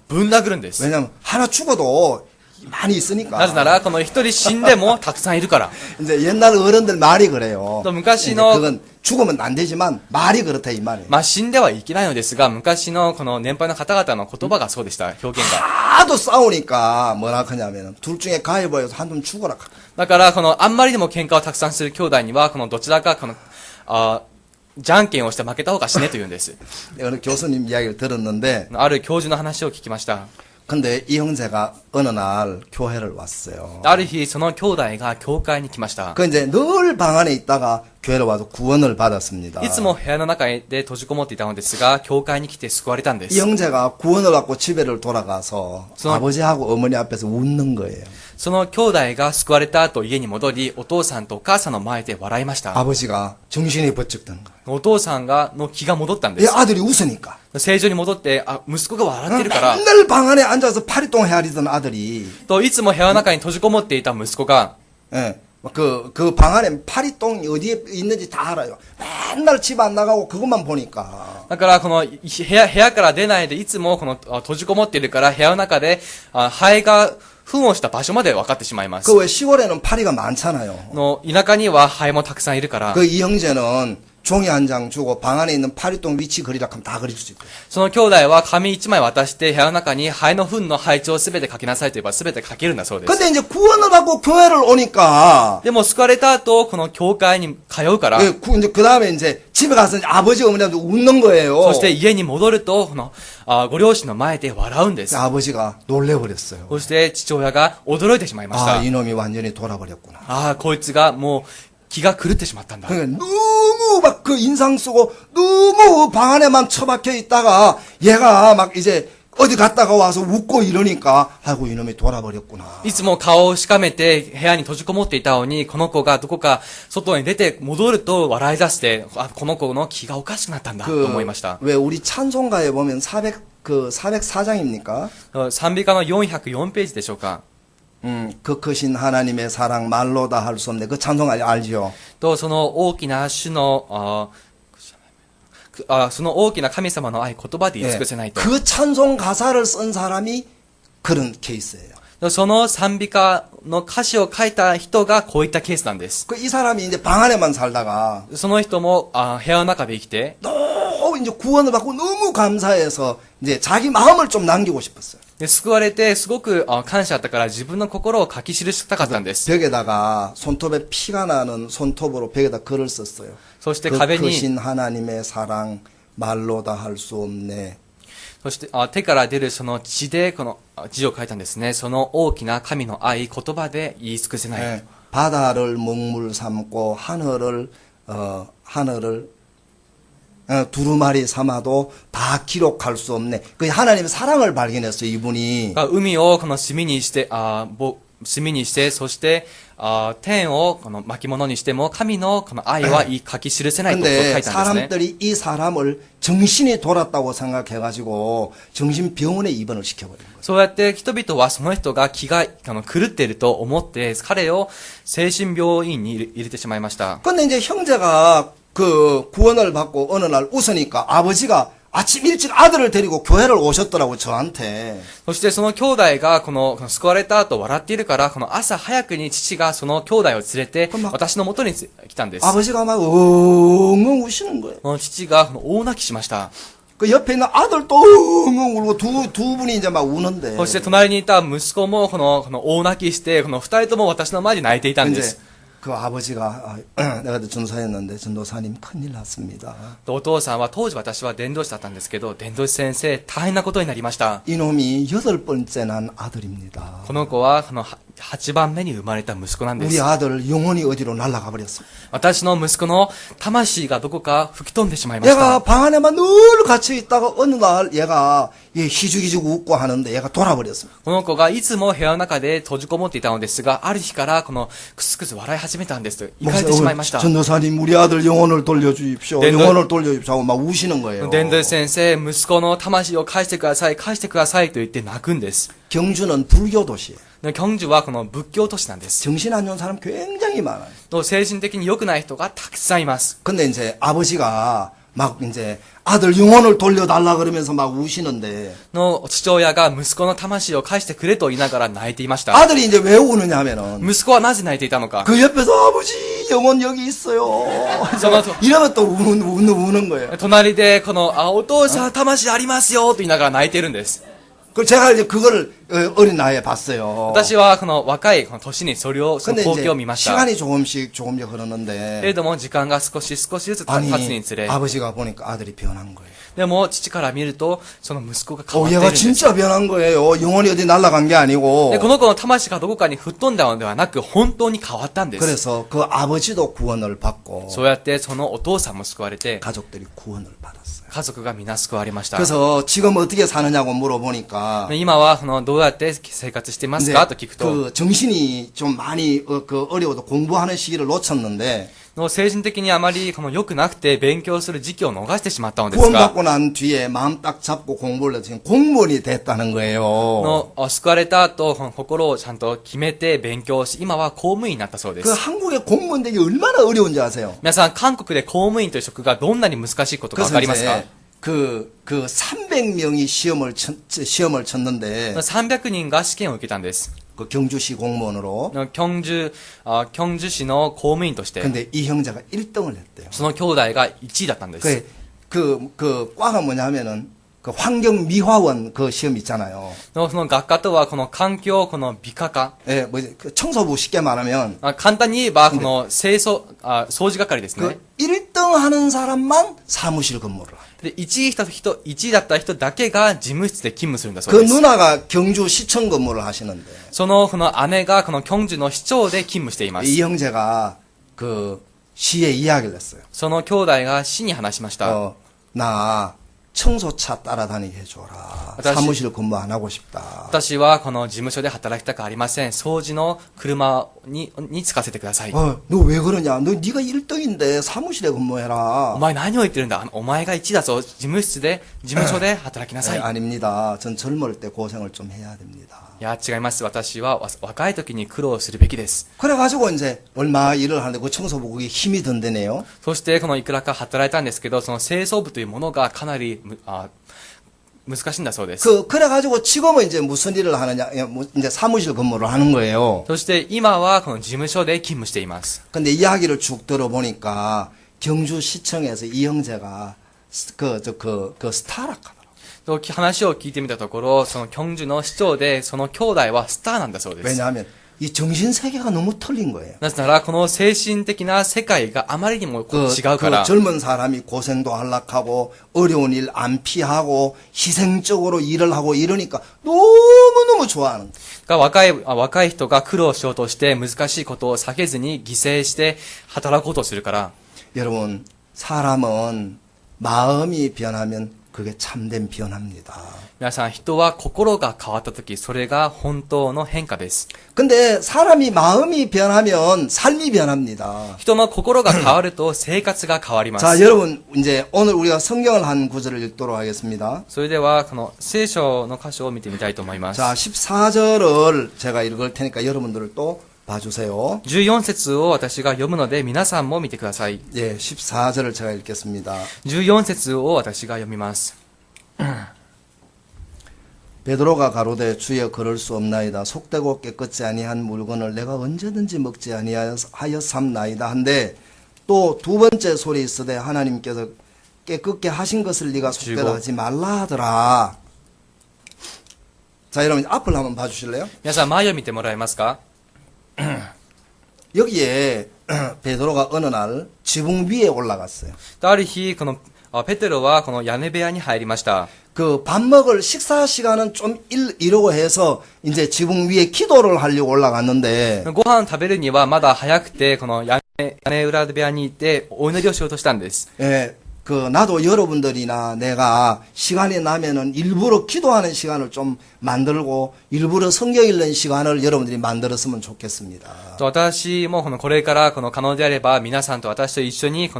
ぶん殴るんです。 왜냐면 하나 죽어도 많이 있으니까. なぜならこの一人死んでもたくさんいるから。 이제 옛날 어른들 말이 그래요. 또昔の 그건 죽으면 안 되지만 말이 그렇다 이 말이에요. まあ死んではいけないのですが、昔のこの年配の方々の言葉がそうでした、表現が。 하도 싸우니까 뭐라 하냐면 둘 중에 가위바위보해서 한 놈 죽어라. だからあんまりにも喧嘩をたくさんする兄弟にはどちらかじゃんけんをして負けた方が死ねと言うんです。 어느 교수님 이야기를 들었는데 ある教授の話を聞きました。 근데 이 형제가 어느 날 교회를 왔어요. ある日その兄弟が教会に来ました。 그 이제 늘 방 안에 있다가 교회로 와서 구원을 받았습니다. いつも部屋の中で閉じこもっていたのですが、教会に来て救われたんで 이 す。 형제가 구원을 받고 집에를 돌아가서 아버지하고 어머니 앞에서 웃는 거예요. その兄弟が救われた後家に戻り、お父さんとお母さんの前で笑いました。 아버지가 정신이 번쩍 드는 거예요. お父さんの気が戻ったんで 이 す。 아들이 웃으니까. 正常に戻って、息子が笑ってるから、 맨날 방 안에 앉아서 파리똥 헤아리던 아들이 といつも部屋の中に閉じこもっていた息子が、 예, 그 방 안에 파리똥이 어디에 있는지 다 알아요. 맨날 집 안 나가고 그것만 보니까. だから部屋から出ないでいつも閉じこもっているから部屋の中でハエが糞をした場所まで分かってしまいます。 그 왜 시골에는 파리가 많잖아요. 田舎にはハエもたくさんいるから、 그 이 형제는 종이 한 장 주고 방 안에 있는 파리똥 위치 그리라 하면 다 그릴 수 있대요. その兄弟は紙1枚渡して部屋の中にハエの糞の配置をすべて書きなさいと言えばすべて書けるんだそうです。 근데 이제 구원을 받고 교회를 오니까 でも救われた後、この教会に通うから、 이제 그 다음에 이제 집에 가서 이제 아버지 어머니한테 웃는 거예요. そして家に戻ると、このご両親の前で笑うんです。 아버지가 놀래버렸어요. そして父親が驚いてしまいました。 아, 이놈이 완전히 돌아버렸구나. ああ、こいつがもう気が狂ってしまったんだ。 그러니까 너무 막 그 인상 쓰고 너무 방 안에만 처박혀 있다가 얘가 막 이제 어디 갔다가 와서 웃고 이러니까 아이고 이놈이 돌아버렸구나. いつも顔をしかめて部屋に閉じこもっていたのに、この子がどこか外に出て戻ると笑い出して、あ、この子の気がおかしくなったんだと思いました。 왜 우리 찬송가에 보면 404장입니까? 賛美歌の404ページでしょうか。 그 크신 하나님의 사랑 말로 다 할 수 없네. 그 찬송 알죠? と、その大きな主の、その大きな神様の愛、言葉で言い尽くせないと。 그 찬송 가사를 쓴 사람이 그런 케이스예요. その賛美歌の歌詞を書いた人がこういったケースなんです。 그 이 사람이 이제 방 안에만 살다가 その人も部屋の中で生きて、 너무 이제 구원을 받고 너무 감사해서 이제 자기 마음을 좀 남기고 싶었어요. で救われてすごく感謝あったから自分の心を書き記したかったんです。 벽에다가 손톱에 피가 나는 손톱으로 벽에다 글을 썼어요. そして 그 壁に、 크신 하나님의 사랑 말로 다 할 수 없네. そして手から出るその血でこの字を書いたんですね。その大きな神の愛、言葉で言い尽くせない。 예, 바다를 먹물 삼고 하늘을 두루마리 삼아도 다 기록할 수 없네. 그 하나님의 사랑을 발견했어요, 이분이. 海をこの炭にして、炭にして、そして天をこの巻物にしても神のこの愛は書き記せないと書 근데 いたんですね。 사람들이 이 사람을 정신이 돌았다고 생각해가지고 정신병원에 입원을 시켜버린 거예요. そうやって人々はその人が気が狂っていると思って彼を精神病院に入れてしまいました。 근데 이제 형제가 그 구원을 받고 어느 날 웃으니까 아버지가 아침 일찍 아들을 데리고 교회를 오셨더라고 저한테. そしてその兄弟がこの救われた後笑っているから、この朝早くに父がその兄弟を連れて私の元に来たんです。 아버지가 막 엉엉 우시는 거예요. この父が大泣きしました。 그 옆에 있는 아들도 엉엉 울고 두 분이 이제 막 우는데. そして隣にいた息子もこの大泣きして、この二人とも私の前で泣いていたんです。 그 아버지가 내가 전도사였는데 전도사님 큰일 났습니다. お父さんは当時私は伝道師だったんですけど、伝道師先生大変なことになりました。 이놈이 8번째 난 아들입니다. この子はこの8番目に生まれた息子なんで 우리 す。 아들 영혼이 어디로 날아가 버렸어. 私の息子の魂がどこか吹き飛んでしまいました。 얘가 방 안에만 늘 갇혀 있다가 어느 날 얘가 희죽희죽 웃고 하는데 얘가 돌아버렸어. この子がいつも部屋の中で閉じこもっていたのですが、ある日からこのクスクス笑い始めたんですと言われてしまいました。 전도사님 우리 아들 영혼을 돌려주십시오. 영혼을 돌려주십시오 하고 막 우시는 거예요. 伝道師先生、息子の魂を返してください、返してくださいと言って泣くんです。 경주는 불교 도시예요. 경주はこの仏教都市なんです。 정신 안 좋은 사람 굉장히 많아요. と精神的に良くない人がたくさんいます。 근데 이제 아버지가 막 이제 아들 영혼을 돌려달라 그러면서 막 우시는데 の父親が息子の魂を返してくれと言いながら泣いていました。 아들이 이제 왜 우느냐 하면은 息子はなぜ泣いていたのか。 그 옆에서 아버지 영혼 여기 있어요. 이러면 또 우는 거예요. 隣でこのお父さん魂ありますよと言いながら泣いてるんです。 그 제가 이제 그거를 어린 나이에 봤어요. 私はこの若いこの年にその 근데 光景 이제 を見ました。 시간이 조금씩 けれ 흐르는데 ども時間が少しずつ経 아니 つにつれ、 아버지가 보니까 아들이 변한 거예요. でも父から見るとその息子が変わっている 얘가 んです。 진짜 변한 거예요. 영혼이 어디 날아간 게 아니고. でこの子の魂がどこかに吹っ飛んだのではなく本当に変わったんです。 그래서 그 아버지도 구원을 받고 そうやってそのお父さんも救われて 가족들이 구원을 받았어요. 家族が皆救われました。 그래서 지금 어떻게 사느냐고 물어보니까 今はどうやって生活してますかと聞くと、 그 정신이 좀 많이 그 어려워도 공부하는 시기를 놓쳤는데 精神的にあまり良くなくて勉強する時期を逃してしまったのですが、 구원받고 난 뒤에 마음 딱 잡고 공부를 해서 지금 공무원이 됐다는 거예요. 救われた後、心をちゃんと決めて勉強し、今は公務員になったそうで 그 す。 한국의 공무원 되기 얼마나 어려운지 아세요? 皆さん、韓国で公務員という職がどんなに難しいことかわ 그래서 かりますか？ 이제 그 300명이 시험을 쳤는데 300人が試験を受けたんです。그 경주시 공무원으로. 京都市の公務員として、 근데 이 형제가 1등을 했대요. その兄弟が1位だったんです。 그 과가 뭐냐면은 그 환경미화원 그 시험 있잖아요. その学科とはこの環境この美化科。 예, 뭐 그 청소부 쉽게 말하면 簡単に言えばこの掃除係ですね。 그 1등 하는 사람만 사무실 근무를 한대. で、1位だった人だけが事務室で勤務するんだそう 그 です。 누나가 경주시청 근무를 하시는데 その姉がこの京都の市長で勤務しています。 이 형제가 그 시에 이야기를 했어요. その兄弟が市に話しました。 나 청소차 따라다니게 해줘라. 다시- 사무실 근무 안 하고 싶다. 私はこの事務所で働きたくありません。掃除の車に就かせてください。 너 왜 그러냐? 네가 1등인데 사무실에 근무해라. お前何を言ってるんだ。お前が1位だぞ。事務所で働きなさい。 아닙니다. 전 젊을 때 고생을 좀 해야 됩니다. いや、違います。私は若い時に苦労するべきです。 그래가지고 이제 얼마 일을 하는데 그 청소부 그게 힘이 든대네요. そしてこのいくらか働いたんですけど、その清掃部というものがかなり難しいんだそうです。 그래가지고 지금은 이제 무슨 일을 하느냐? 이제 사무실 근무를 하는 거예요. そして今はこの事務所で勤務しています。 근데 이야기를 쭉 들어보니까 경주시청에서 이 형제가 그 스타라 하더라고요. と話を聞いてみたところ、その京都の市長で、その兄弟はスターなんだそうです。 왜냐하면 이 정신세계가 너무 틀린 거예요. なぜなら、この精神的な世界があまりにも違うから。 그 젊은 사람이 고생도 하려고 어려운 일 안 피하고 희생적으로 일을 하고 이러니까 너무너무 좋아하는 거예요. 若い人が苦労しようとして難しいことを避けずに犠牲して働こうとするから。 여러분, 사람은 마음이 변하면 그게 참된 변화입니다. 皆さん、人は心が変わったとき、それが本当の変化です。 근데 사람이 마음이 변하면 삶이 변합니다. 人の心が変わると生活が変わります。 자, 여러분, 이제 오늘 우리가 성경을 한 구절을 읽도록 하겠습니다. それでは、この聖書の箇所を見てみたいと思います。 자, 14절을 제가 읽을 테니까 여러분들 또 봐주세요. 14節を私が読むので皆さんも見てください。 예, 14절을 제가 읽겠습니다. 14節を私が読みます。 베드로가 가로되 주여 그럴 수 없나이다. 속되고 깨끗지 아니한 물건을 내가 언제든지 먹지 아니하였삼나이다 한데 또 두 번째 소리 있으되 하나님께서 깨끗게 하신 것을 네가 속되다 하지 말라 하더라. 자, 여러분 앞을 한번 봐주실래요? 皆さん前を見てもらえますか？ 여기에 베드로가 어느 날 지붕 위에 올라갔어요. ある日、このペテロはこの屋根部屋に入りました。 그 밥 먹을 식사 시간은 좀 이러고 해서 이제 지붕 위에 기도를 하려고 올라갔는데 ご飯食べるにはまだ早くて、この屋根裏部屋に行ってお祈りをしようとしたんです。 예, 나도 여러분들이나 내가 시간이 나면은 일부러 기도하는 시간을 좀 만들고 일부러 성경 읽는 시간을 여러분들이 만들었으면 좋겠습니다. 私もこれから可能であれば皆さんと私と一緒に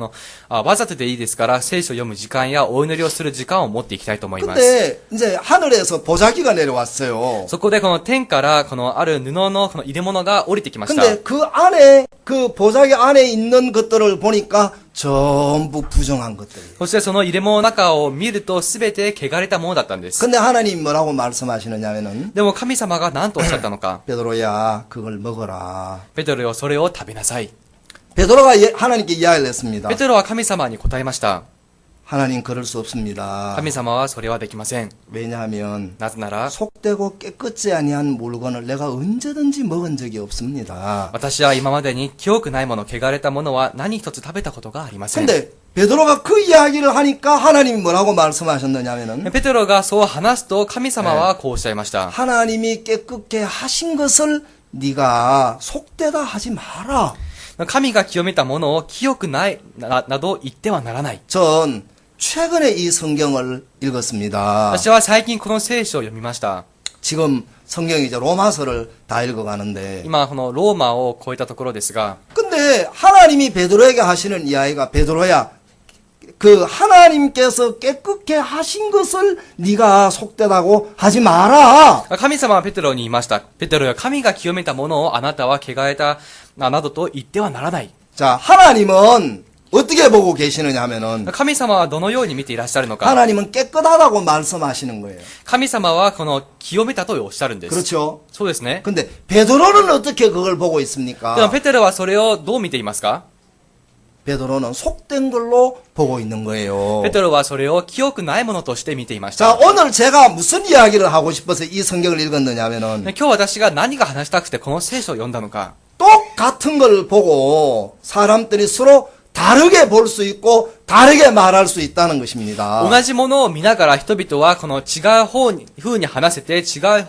わざとでいいですから聖書を読む時間やお祈りをする時間を持っていきたいと思います。 근데 이제 하늘에서 보자기가 내려왔어요. そこでこの天からある布の入れ物が降りてきました。 근데 그 안에 그 보자기 안에 있는 것들을 보니까 전부 부정한 것들. そしてその入れ物の中を見ると全て汚れたものだったんです。 근데 하나님 뭐라고 말씀하시느냐면은 でも神様が何とおっしゃったのか。 베드로야 그걸 먹어라. ペテロよ、それを食べなさい。 베드로가 하나님께 이야기를 했습니다. ペテロは神様に答えました。 하나님 그럴 수 없습니다. 神様はそれはできません。 왜냐하면 なぜなら 속되고 깨끗지 아니한 물건을 내가 언제든지 먹은 적이 없습니다. 私は今までに清くないもの、汚れたものは何一つ食べたことがありません。 근데 베드로가 그 이야기를 하니까 하나님이 뭐라고 말씀하셨느냐면은 ペテロがそう話すと神様はこうおっしゃいました。 하나님이 깨끗게 하신 것을 네가 속되다 하지 마라. 神が清めたものを清くないなど言ってはならない。 전 최근에 이 성경을 읽었습니다. 私は最近この聖書を読みました。 지금 성경이 이제 로마서를 다 읽어가는데 今このローマを超えたところですが、 근데 하나님이 베드로에게 하시는 이야기가 베드로야 그 하나님께서 깨끗게 하신 것을 네가 속되다고 하지 마라. 神様はペテロに言いました。ペテロよ、神が清めたものをあなたは汚れたなどと言ってはならない。 자, 하나님은 어떻게 보고 계시느냐 하면은 神様はどのように見ていらっしゃるのか。 하나님은 깨끗하다고 말씀하시는 거예요. 神様はこの清めたとおっしゃるんです。 그렇죠? そうですね。 근데 베드로는 어떻게 그걸 보고 でも 있습니까? ペテロはそれをどう見ていますか？ 베드로는 속된 걸로 보고 있는 거예요. ペテロはそれを清くないものとして見ていまし 자, た。 오늘 제가 무슨 이야기를 하고 싶어서 이 성경을 읽었느냐 하면은 今日私が何が話したくてこの聖書を読んだのか。 똑같은 걸 보고 사람들이 서로 다르게 볼 수 있고 다르게 말할 수 있다는 것입니다. 同じものを見ながら人々はこの違う風に話せて違う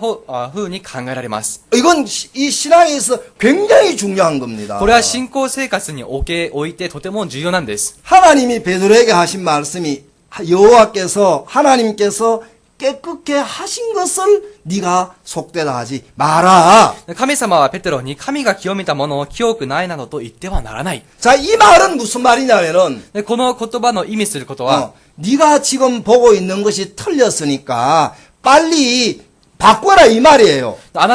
風に考えられます。 이건 이 신앙에 있어 굉장히 중요한 겁니다. これは信仰生活においてとても重要なんです。 하나님이 베드로에게 하신 말씀이 하나님께서 깨끗게 하신 것을 네가 속되다 하지 마라. 神様はペテロに神が清めたものを清くないなどと言ってはならない。 자, 이 말은 무슨 말이냐면은 でこの言葉の意味することは、 네가 지금 보고 있는 것이 틀렸으니까 빨리 바꿔라 이 말이에요. あ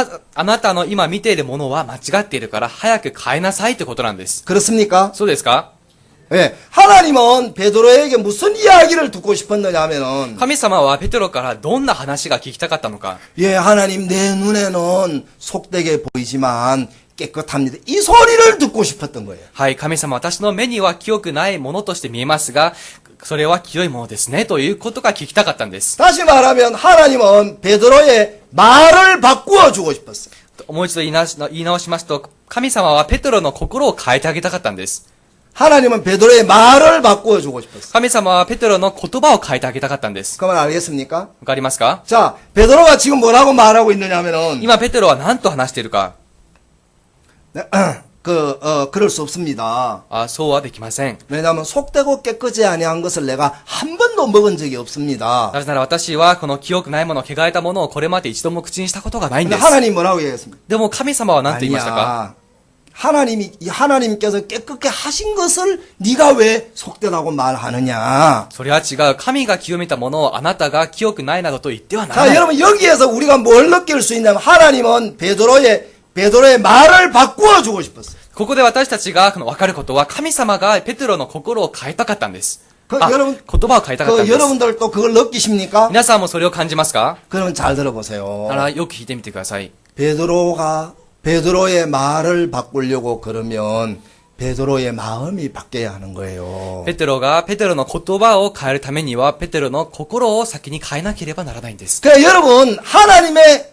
なたの今見ているものは間違っているから早く変えなさいってことなんです。 그렇습니까? そうですか？ 예, 하나님은 베드로에게 무슨 이야기를 듣고 싶었느냐 하면은 神様はペテロからどんな話が聞きたかったのか。 예, 하나님 내 눈에는 속되게 보이지만 깨끗합니다. 이 소리를 듣고 싶었던 거예요. はい、神様、私の目には清くないものとして見えますが、それは清いものですね、ということが聞きたかったんです。 다시 말하면 하나님은 베드로의 말을 바꾸어 주고 싶었어요. もう一度言い直しますと、神様はペテロの心を変えてあげたかったんです。 하나님은 베드로의 말을 바꾸어 주고 싶었어요. 神様はペテロの言葉を変えてあげたかったんです。 그 말 알겠습니까? わかりますか？ 자, 베드로가 지금 뭐라고 말하고 있느냐 하면은 今ペテロは何と話しているか。 그럴 수 없습니다. そうはできません。 왜냐하면 속되고 깨끗이 아니한 것을 내가 한 번도 먹은 적이 없습니다. なぜなら私はこの清くないもの、汚れたものをこれまで一度も口にしたことがないん 근데 です。 하나님 뭐라고 얘기했습니까? でも神様は何と言いましたか？ 하나님께서 깨끗게 하신 것을 네가 왜 속되다고 말하느냐? それは違う。神が清めたものをあなたが清くないなどと言ってはなら 자, ない。 여러분 여기에서 우리가 뭘 느낄 수 있냐면 하나님은 베드로의 말을 바꾸어 주고 싶었어요. ここで私たちが分かることは神様がペテロの心を変えたかったんです。言葉を変えたかったんです。 여러분들도 그걸 느끼십니까? 皆さんもそれを感じますか？ 그러면 잘 들어보세요. ならよく聞いてみてください。 베드로의 말을 바꾸려고 그러면 베드로의 마음이 바뀌어야 하는 거예요. ペテロがペテロの言葉を変えるためにはペテロの心を先に変えなければならないんです。 그러니까 여러분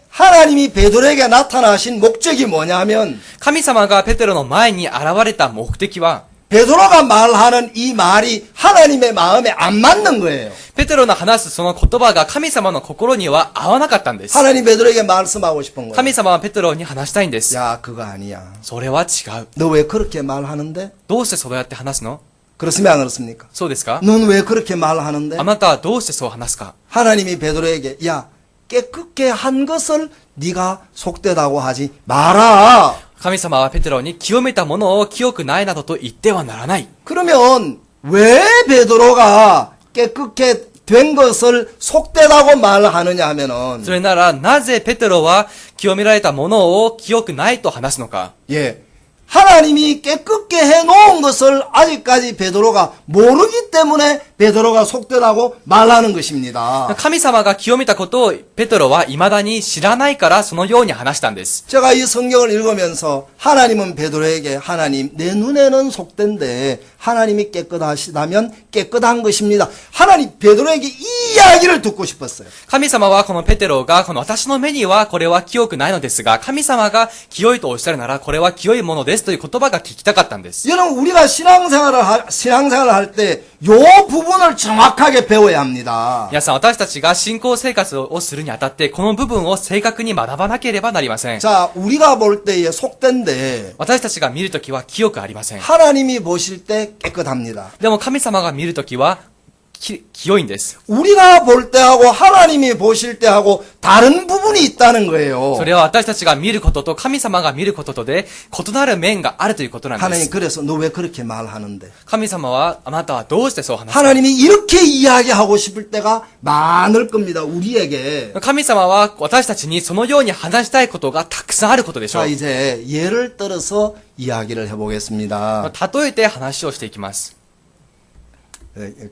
하나님이 베드로에게 나타나신 목적이 뭐냐면 神様がペテロの前に現れた目的は 베드로가 말하는 이 말이 하나님의 마음에 안 맞는 거예요. ペテロの話すその言葉が神様の心には合わなかったんです。 하나님 베드로에게 말씀하고 싶은 거예요. 神様はペテロに話したいんです。 야, 그거 아니야. それは違う。 너 왜 그렇게 말하는데? どうしてそうやって話すの？ 그렇습니까? 안 그렇습니까? そうですか？ 넌 왜 그렇게 말하는데? あなたはどうしてそう話すか？ 하나님이 베드로에게 야, 깨끗게 한 것을 네가 속되다고 하지 마라. 神様はペテロに清めたものを清くないなどと言ってはならない。 그러면 왜 베드로가 깨끗게 된 것을 속되다고 말하느냐 하면은 それならなぜペテロは清められたものを清くないと話すのか？ 예. 하나님이 깨끗게 해놓은 것을 아직까지 베드로가 모르기 때문에 베드로가 속되다고 말하는 것입니다. 神様が清めたことをペテロは未だに知らないからそのように話したんです。 제가 이 성경을 읽으면서 하나님은 베드로에게 하나님 내 눈에는 속된데 하나님이 깨끗하시다면 깨끗한 것입니다. 하나님 베드로에게 이 이야기를 듣고 싶었어요. 神様はこのペテロがこの私の目にはこれは清くないのですが神様が清いとおっしゃるならこれは清いものですという言葉が聞きたかったんです。 여러분 우리가 신앙생활을 할 때 요 부분을 정확하게 배워야 합니다. 皆さん私たちが信仰生活をするにあたってこの部分を正確に学ばなければなりません。 자, 우리가 볼 때에 속된데 私たちが見るときは清くありません。 하나님이 보실 때 깨끗합니다. でも神様が見るときは清いんです。 우리가 볼 때하고 하나님이 보실 때하고 다른 부분이 있다는 거예요. それは私たちが見ることと神様が見ることとで異なる面があるということなんで 하나님 す。 그래서 너 왜 그렇게 말하는데? 神様はあなたはどうしてそう話すか？ 하나님이 이렇게 이야기하고 싶을 때가 많을 겁니다. 우리에게. 神様は私たちにそのように話したいことがたくさんあることでしょ 자, う。 이제 예를 들어서 이야기를 해보겠습니다. 例えて話をしていきます。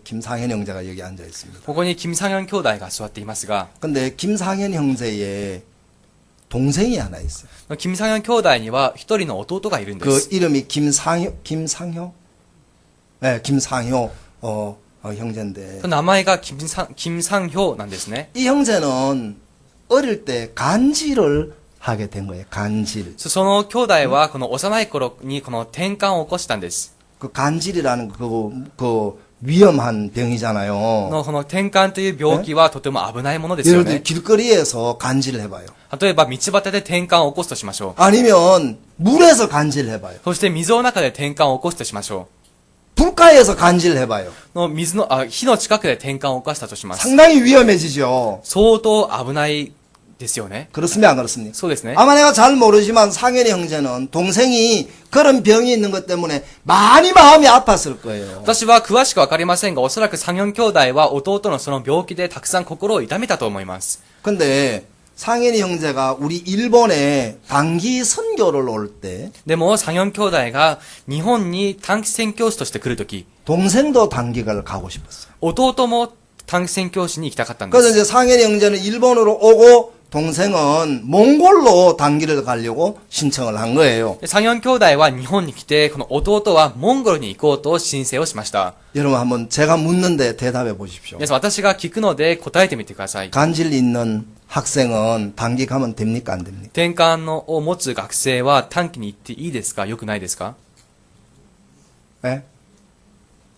김상현 형제가 여기 앉아 있습니다. ここに金三元兄弟が座っていますが、 근데 김상현 형제의 동생이 하나 있어요. 金三元兄弟には一人の弟がいるんで 그 す。 이름이 김상효? 네, 김상효 형제인데 名前が金三表なんですね。 이 형제는 어릴 때 간질을 하게 된 거예요. 간질. その兄弟はこの幼い頃にこの転換を起こしたんです。 그 간질이라는 그 위험한 병이잖아요. この転換という病気はとても危ないものですよ 예를 들어 ね。 길거리에서 간질을 해봐요. 例えば道端で転換を起こすとしましょう。 아니면 물에서 간질을 해봐요. そして水の中で転換を起こすとしましょ 불가에서 간질을 해봐요. う。火の近くで転換を起こしたとします。 상당히 위험해지죠. 相当危ないですよね。 그렇습니까? 안 그렇습니까? そうですね。 아마 내가 잘 모르지만 상현이 형제는 동생이 그런 병이 있는 것 때문에 많이 마음이 아팠을 거예요. 私は詳しくわかりませんが、おそらく三四兄弟は弟のその病気でたくさん心を痛めたと思います。 근데 상현이 형제가 우리 일본에 단기 선교를 올 때 でも、三四兄弟が日本に短期宣教師として来るとき、 동생도 단기를 가고 싶었어요. 弟も短期宣教師に行きたかったんで 그래서 す。 이제 상현이 형제는 일본으로 오고 동생은 몽골로 단기를 가려고 신청을 한 거예요. で三四兄弟は日本に来て、この弟はモンゴルに行こうと申請をしました。 여러분 한번 제가 묻는데 대답해 보십시오. です私が聞くので答えてみてください。 간질 있는 학생은 단기 가면 됩니까? 안 됩니까? 転換を持つ学生は短期に行っていいですか？良くないですか？ 예?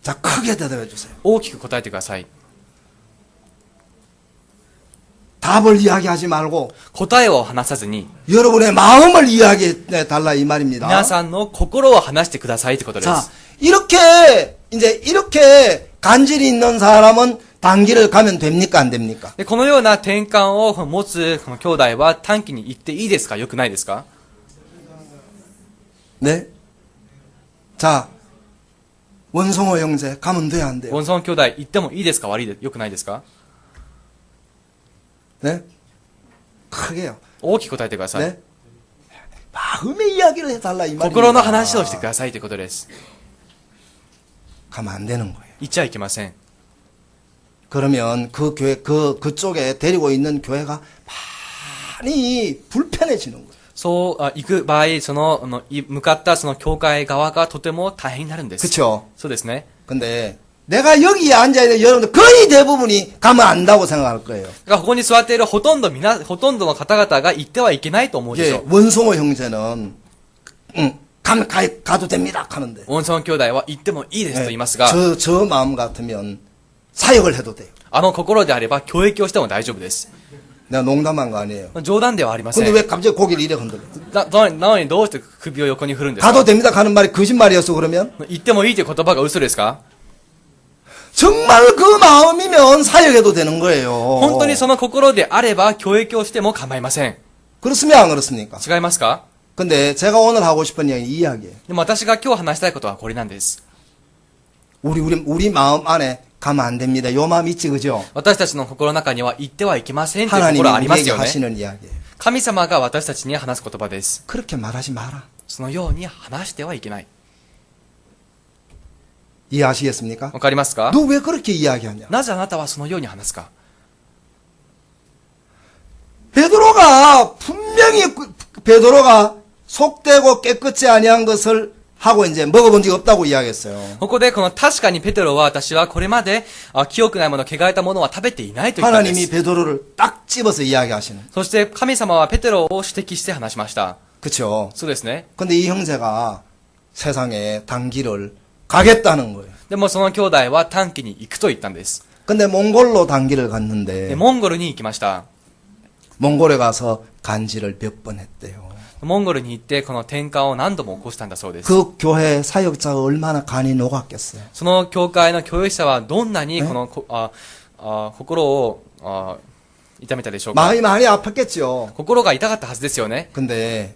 자, 크게 대답해 주세요. 大きく答えてください。 답을 이야기하지 말고 答えを話さずに、 여러분의 마음을 이야기해 달라 이 말입니다. 皆さんの心を話してくださいってことで 자, す。 이렇게 간질이 있는 사람은 단기를 가면 됩니까? 안 됩니까? でこのような転換を持つこの兄弟は短期に行っていいですか？良くないですか？ 네? 자, 원성호 형제 가면 돼요? 안 돼요? 원성兄弟行ってもいいですか？悪いで良くないですか？ 네? 크게요. 大きく答えてください。 네? 마음의 이야기를 해달라 이 말입니다. 心の話をしてくださいということです。 가면 안 되는 거예요. 行っちゃいけません。 그러면 그 교회, 그쪽에 데리고 있는 교회가 많이 불편해지는 거예요. そう、行く場合、向かったその教会側がとても大変になるんです。 그쵸? そうですね。 근데 내가 여기에 앉아있는 여러분들 거의 대부분이 가면 안다고 생각할 거예요. だからここに座っているほとんどの方々が行ってはいけないと思うでしょ 예, う。 원성호 형제는 가도 됩니다 하는데 温存兄弟は行ってもいいですと言いますが、 저 마음 같으면 사역을 해도 돼요. あの心であれば教育をしても大丈夫です。 내가 농담한 거 아니에요. 冗談ではありませ 근데 ん。 왜 갑자기 고개를 이래 흔들어? なのにどうして首を横に振るんですか？ 가도 됩니다 하는 말이 거짓말이었어 그러면? 言ってもいいという言葉が嘘ですか？ 정말 그 마음이면 사역해도 되는 거예요. 本当にその心であれば教育をしても構いません。 그렇습니까 안 그렇습니까? 違いますか？ 근데 제가 오늘 하고 싶은 이야기 이 이야기예요. でも私が今日話したいことはこれなんです。 우리 마음 안에 가면 안 됩니다. 요 마음 있지 그죠? 私たちの心の中には言ってはいけませんという 하나님이 心あります 우리에게 よね。 하시는 이야기예요. 神様が私たちに話す言葉です。 그렇게 말하지 마라. そのように話してはいけない。 이해하시겠습니까? わかりますか？ 너 왜 그렇게 이야기하냐? なぜあなたはそのように話すか？ 베드로가 분명히 베드로가 속되고 깨끗이 아니한 것을 하고 이제 먹어본 적이 없다고 이야기했어요. ここでこの確かにペテロは私はこれまで清くないもの、汚れたものは食べていないと言ったんで 하나님이 す。 베드로를 딱 집어서 이야기하시는. そして神様はペテロを指摘して話しました。 그렇죠. そうですね。 근데 이 형제가 세상에 단기를 가겠다는 거예요. でもその兄弟は短期に行くと言ったんです。 근데 몽골로 단기를 で 갔는데 モンゴルに行きました。 몽골에 가서 간지를 몇 번 했대요. モンゴルに行ってこの転換を何度も起こしたんだそうです。 그 교회 사역자가 얼마나 간이 녹았겠어요. その教会の教育者はどんなにこの心を痛めたでしょうか。 마음이 많이 아팠겠죠. 心が痛かったはずですよね。 근데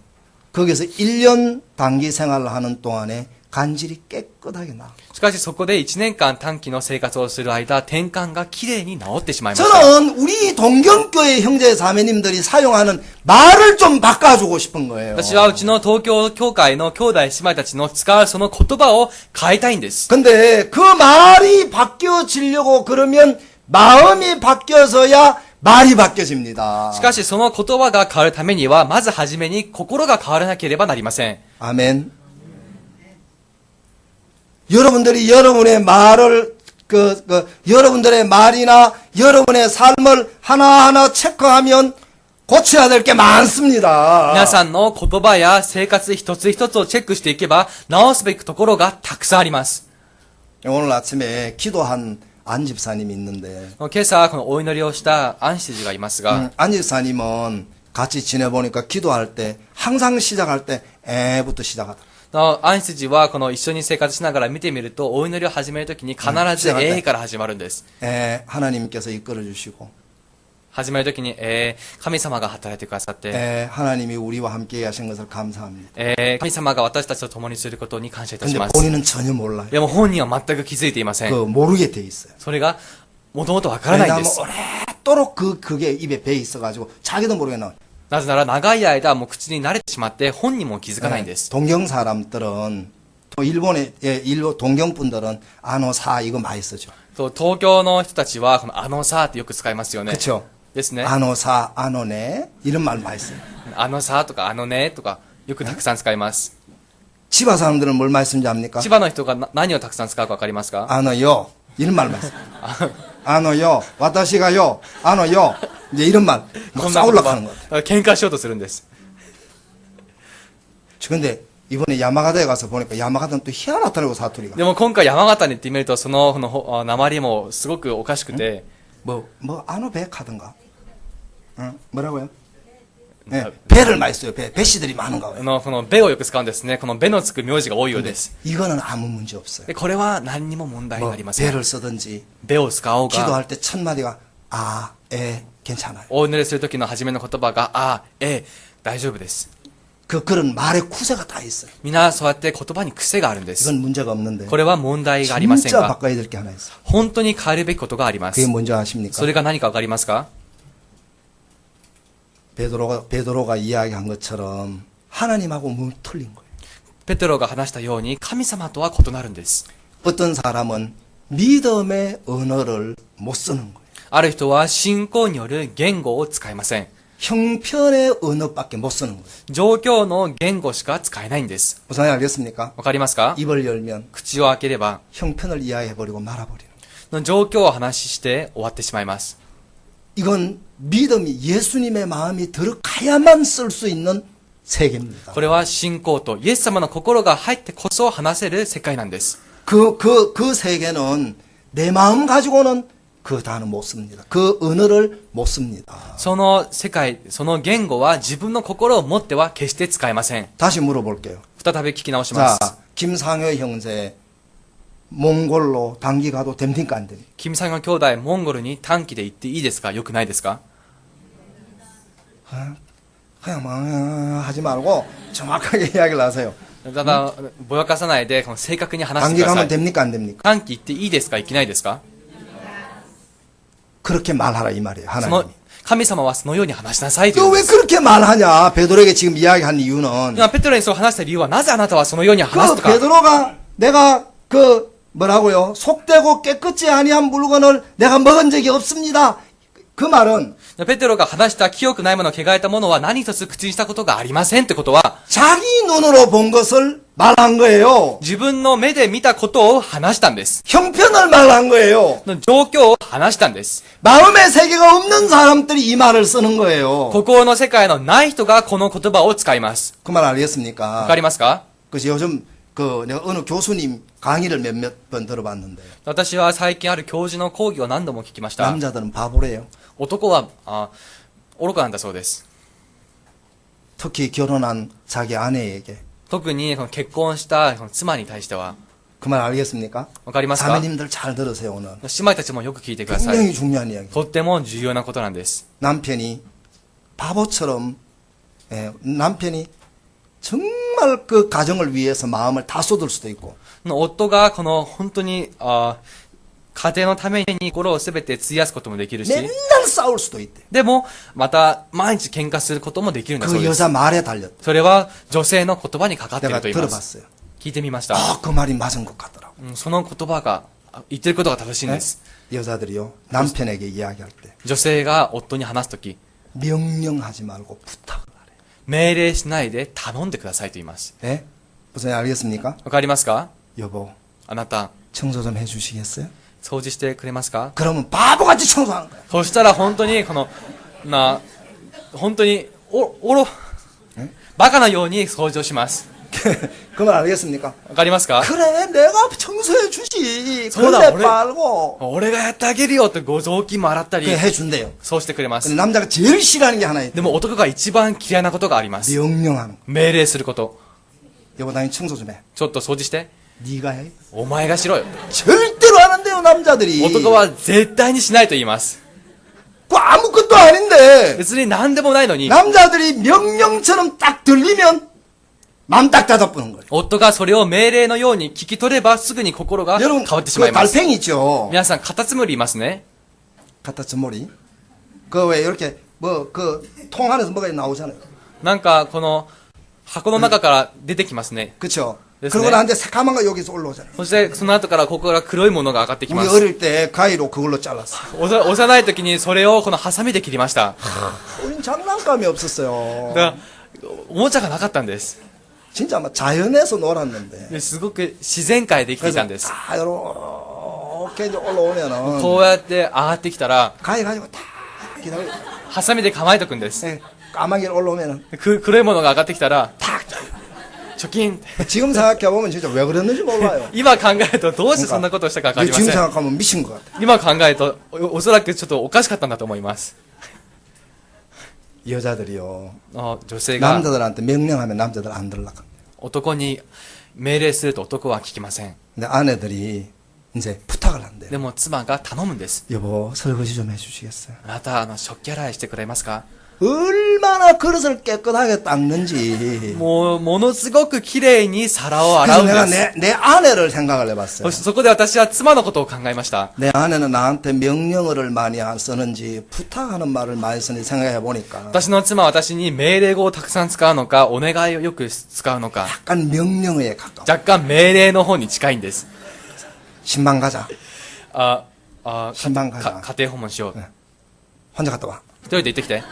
거기서 1년 단기 생활을 하는 동안에 간질이 깨끗하게 나. しかしそこで1年間短期の生活をする間、転換がきれいに治ってしまいました。 저는 우리 동경교회 형제 자매님들이 사용하는 말을 좀 바꿔주고 싶은 거예요. 私はうちの東京教会の兄弟姉妹たちの使うその言葉を変えたいんです。 근데 그 말이 바뀌어지려고 그러면 마음이 바뀌어서야 말이 바뀌어집니다. しかしその言葉が変わるためには、まずはじめに心が変わらなければなりません。 아멘. 여러분들이 여러분의 말을 여러분들의 말이나 여러분의 삶을 하나하나 체크하면 고쳐야 될 게 많습니다. 皆さんの言葉や生活一つ一つをチェックしていけば、直すべきところがたくさんあります。 오늘 아침에 기도한 안 집사님이 있는데 今朝、このお祈りをした安子がいますが、 안 집사님은 같이 지내보니까 기도할 때 항상 시작할 때 애부터 시작하다. 安子はこの一緒に生活しながら見てみると、お祈りを始めるときに必ずAから始まるんです。 하나님께서 이끌어 주시고 始めるときに、神様が働いてくださって、 하나님이 우리와 함께 하신 것을 감사합니다. 神様が私たちと共にすることに感謝いたし 근데 ます。 본인은 전혀 몰라요. でも本人は全く気づいていません。 모르게 돼 있어요. それが、もともとわからないんで 왜냐하면 す。 오랫도록 그게 입에 배 있어가지고 자기도 모르게 나와요. なぜなら長い間もう口に慣れてしまって本人も気づかないんです。 동경 사람들은 또 일본 동경 분들은 아노사 이거 많이 쓰죠. と東京の人たちは、このあのさってよく使いますよね。 그렇죠. ですね。 아노사 아노네 이런 말 많이 써요. あのさとかあのねとか、よくたくさん使います。 치바 사람들은 뭘 많이 쓰는지 압니까? 千葉の人が何をたくさん使うかわかりますか？ 아노요 이런 말 많이 써요. 아노요 와타시가요 아노요 이제 이런 말 막 こんな言 싸우려고 하는 것 같아요. 葉、喧嘩しようとするんです。 근데 이번에 야마가다에 가서 보니까 야마가다는 또 희한하더라고 사투리가. でも今回山形に行ってみると、その鉛もすごくおかしくて、 뭐 아노백 하던가. 응? 뭐라고요? 네, 배를 많이 써요. 배씨들이 많은가 봐요. このベをよく使うんですね。このベのつく名字が多いようです。 이거는 아무 문제 없어요. でこれは何にも問題が 뭐 ありません。 배를 쓰든지 ベを使おうが、 기도할 때 첫 마디가 아, 괜찮아요. お祈りするときの初めの言葉が、あ、大丈夫です。 그런 말의 구세가 다 있어요. みんなそうやって言葉に癖があるんです。 이건 문제가 없는데 これは問題がありません 진짜 が、 바꿔야 될 게 하나 있어요. 本当に変えるべきことがありま 그게 す。 뭔지 아십니까? それが何かわかりますか？ 베드로가 이야기한 것처럼 하나님하고 뭘 틀린 거예요. ペテロが話したように、神様とは異なるんです。 어떤 사람은 믿음의 언어를 못 쓰는 거예요. ある人は信仰による言語を使いません。 형편의 언어밖에 못 쓰는 거예요. 状況の言語しか使えないんです。 무슨 말인지 알겠습니까? わかりますか？ 입을 열면 口を開ければ、 형편을 이야기해버리고 말아버리는 거예요. 状況を話して終わってしまいます。 이건 믿음이 예수님의 마음이 들어가야만 쓸 수 있는 세계입니다. これは信仰とイエス様の心が入ってこそ話せる世界なんです。 그 세계는 내 마음 가지고는 그 단어 못 씁니다. 그 언어를 못 씁니다. その世界、その言語は自分の心を持っては決して使えません。 다시 물어볼게요. 再び聞き直しま 자, す。 김상효 형제 몽골로 단기 가도 됩니까 안 됩니까? キムサン兄弟、モンゴルに短期で行っていいですか？よくないですか？ 그냥 하지 말고 정확하게 이야기를 하세요. ただ、ぼやかさないで、この正確に話し 단기 てくださ 가면 い。 됩니까 안 됩니까? 短期行っていいですか？いけないですか？ 그렇게 말하라 이 말이에요. その 하나님. 神様はそのように話しなさいというん 너 で 왜 す。 그렇게 말하냐? 베드로에게 지금 이야기한 이유는 今ペテロにそう話した理由は、なぜあなたはそのように話す 그 とか。 베드로가 내가 뭐라고요? 속되고 깨끗지 아니한 물건을 내가 먹은 적이 없습니다. 그 말은 ペテロが話した清くないもの、汚れたものは何一つ口にしたことがありませんってことは、 자기 눈으로 본 것을 말한 거예요. 自分の目で見たことを話したんです。 형편을 말한 거예요. 状況を話したんです。 마음의 세계가 없는 사람들이 이 말을 쓰는 거예요. 心の世界のない人がこの言葉を使います。 그 말 わ 알겠습니까? かりますか？ 그래서 요즘 내가 어느 교수님 강의를 몇몇 번 들어봤는데 私は最近ある教授の講義を何度も聞きました。 남자들은 바보래요. 男は、愚かなんだそうです。 특히 결혼한 자기 아내에게 特にこの結婚したこの妻に対しては、 그 말 알겠습니까? わかりますか？ 자매님들 잘 들으세요 오늘. 姉妹たちもよく聞いてください。 굉장히 중요한 이야기. とっても重要なことなんです。 남편이 바보처럼 남편이 정말 정말 그 가정을 위해서 마음을 다 쏟을 수도 있고 夫がこの本当に、家庭のために心をすべて費やすこともできるし、 맨날 싸울 수도 있대. でも、また、毎日喧嘩することもできるんだそう 그 です。 여자 말에 달렸대. それは、女性の言葉にかかってい 내가 ると言います。 들어봤어요. 聞いてみました。 그 말이 맞은 것 같더라고. その言葉が、言ってることが正しいん 네? です。 여자들이요 남편에게 이야기할 때 女性が夫に話すとき、 명령하지 말고 부탁을 하래. 命令しないで頼んでくださいと言います。 예? 무슨 알겠습니까? わかりますか？ 여보 あなた、 청소 좀 해주시겠어요? 掃除してくれますか？ 그러면 바보같이 청소하는 거야. そしたら本当に、本当に、バカなように掃除をします。 그 말 알겠습니까? わかりますか？ 그래 내가 청소해 주지. 소다, 걸레 원래- 빨고 俺がやってあげるよってご雑巾も洗ったり 그래 、 해준대요. そうしてくれま 근데 す。 남자가 제일 싫어하는 게 하나 있대. でも男が一番嫌いなことがあります。 명령하는 거. 命令すること。 여보 당연히 청소 좀 해. ちょっと掃除して。 네가 해. お前がしろよ。 절대로 안 한대요 남자들이. 男は絶対にしないと言います。 그 아무것도 아닌데 別に何でもないのに、 남자들이 명령처럼 딱 들리면 맘 딱 닫아보는 거예요. 夫がそれを命令のように聞き取ればすぐに心が変 여러분 わってしま 그 います。 달팽이 있죠. 皆さん、カタツムリいますね。 카타츠모리. 그 왜 이렇게 뭐 그 통 안에서 뭐가 나오잖아요. なんか、この箱の中から出てきますね。 그렇죠. 됐네. 그러고 나한테 새까만 거 여기서 올라오잖아요. そして、その後からここから黒いものが上がってき 우리 ます。 어릴 때 가위로 그걸로 잘랐어. 幼い時にそれをこのハサミで切りました。 우린 장난감이 없었어요. だからおもちゃがなかったんです。 진짜 막 자연에서 놀았는데. ですごく自然界で生きていたんです。 다 이렇게 이제 올라오면은 こうやって上がってきたら、 가위 가지고 다 기다려. ハサミで構えとくんです。 예, 까마귀 올라오면은 黒いものが上がってきたら、 탁 잘라. チョキン。 지금 생각해 보면 진짜 왜 그랬는지 몰라요. 今考えるとどうしてそんなことをしたかわかりま 지금 せん。 생각하면 미친 것 같아. 今考えるとおそらくちょっとおかしかったんだと思います。 여자들이요. 女性が 남자들한테 명령하면 남자들 안 들라가. 男に命令すると男は聞きません。 근데 아내들이 이제 부탁을 한대요. でも妻が頼むんです。 여보 설거지 좀 해주시겠어요? あなた食器洗いしてくれますか？ 얼마나 그릇을 깨끗하게 닦는지. もうものすごく綺麗に皿を 그래서 洗うん 내가 です。 내 아내를 생각을 해봤어요. そこで私は妻のことを考えました。 내 아내는 나한테 명령어를 많이 쓰는지 부탁하는 말을 많이 쓰는지 생각해 보니까 私の妻は私に命令語をたくさん使うのか、お願いをよく使うのか、 약간 명령어에 가까워. 若干命令の方に近いんです。 신방 가자. 家 신방 가자. 庭訪問しよう。 혼자 갔다 와. 一人で行ってきて。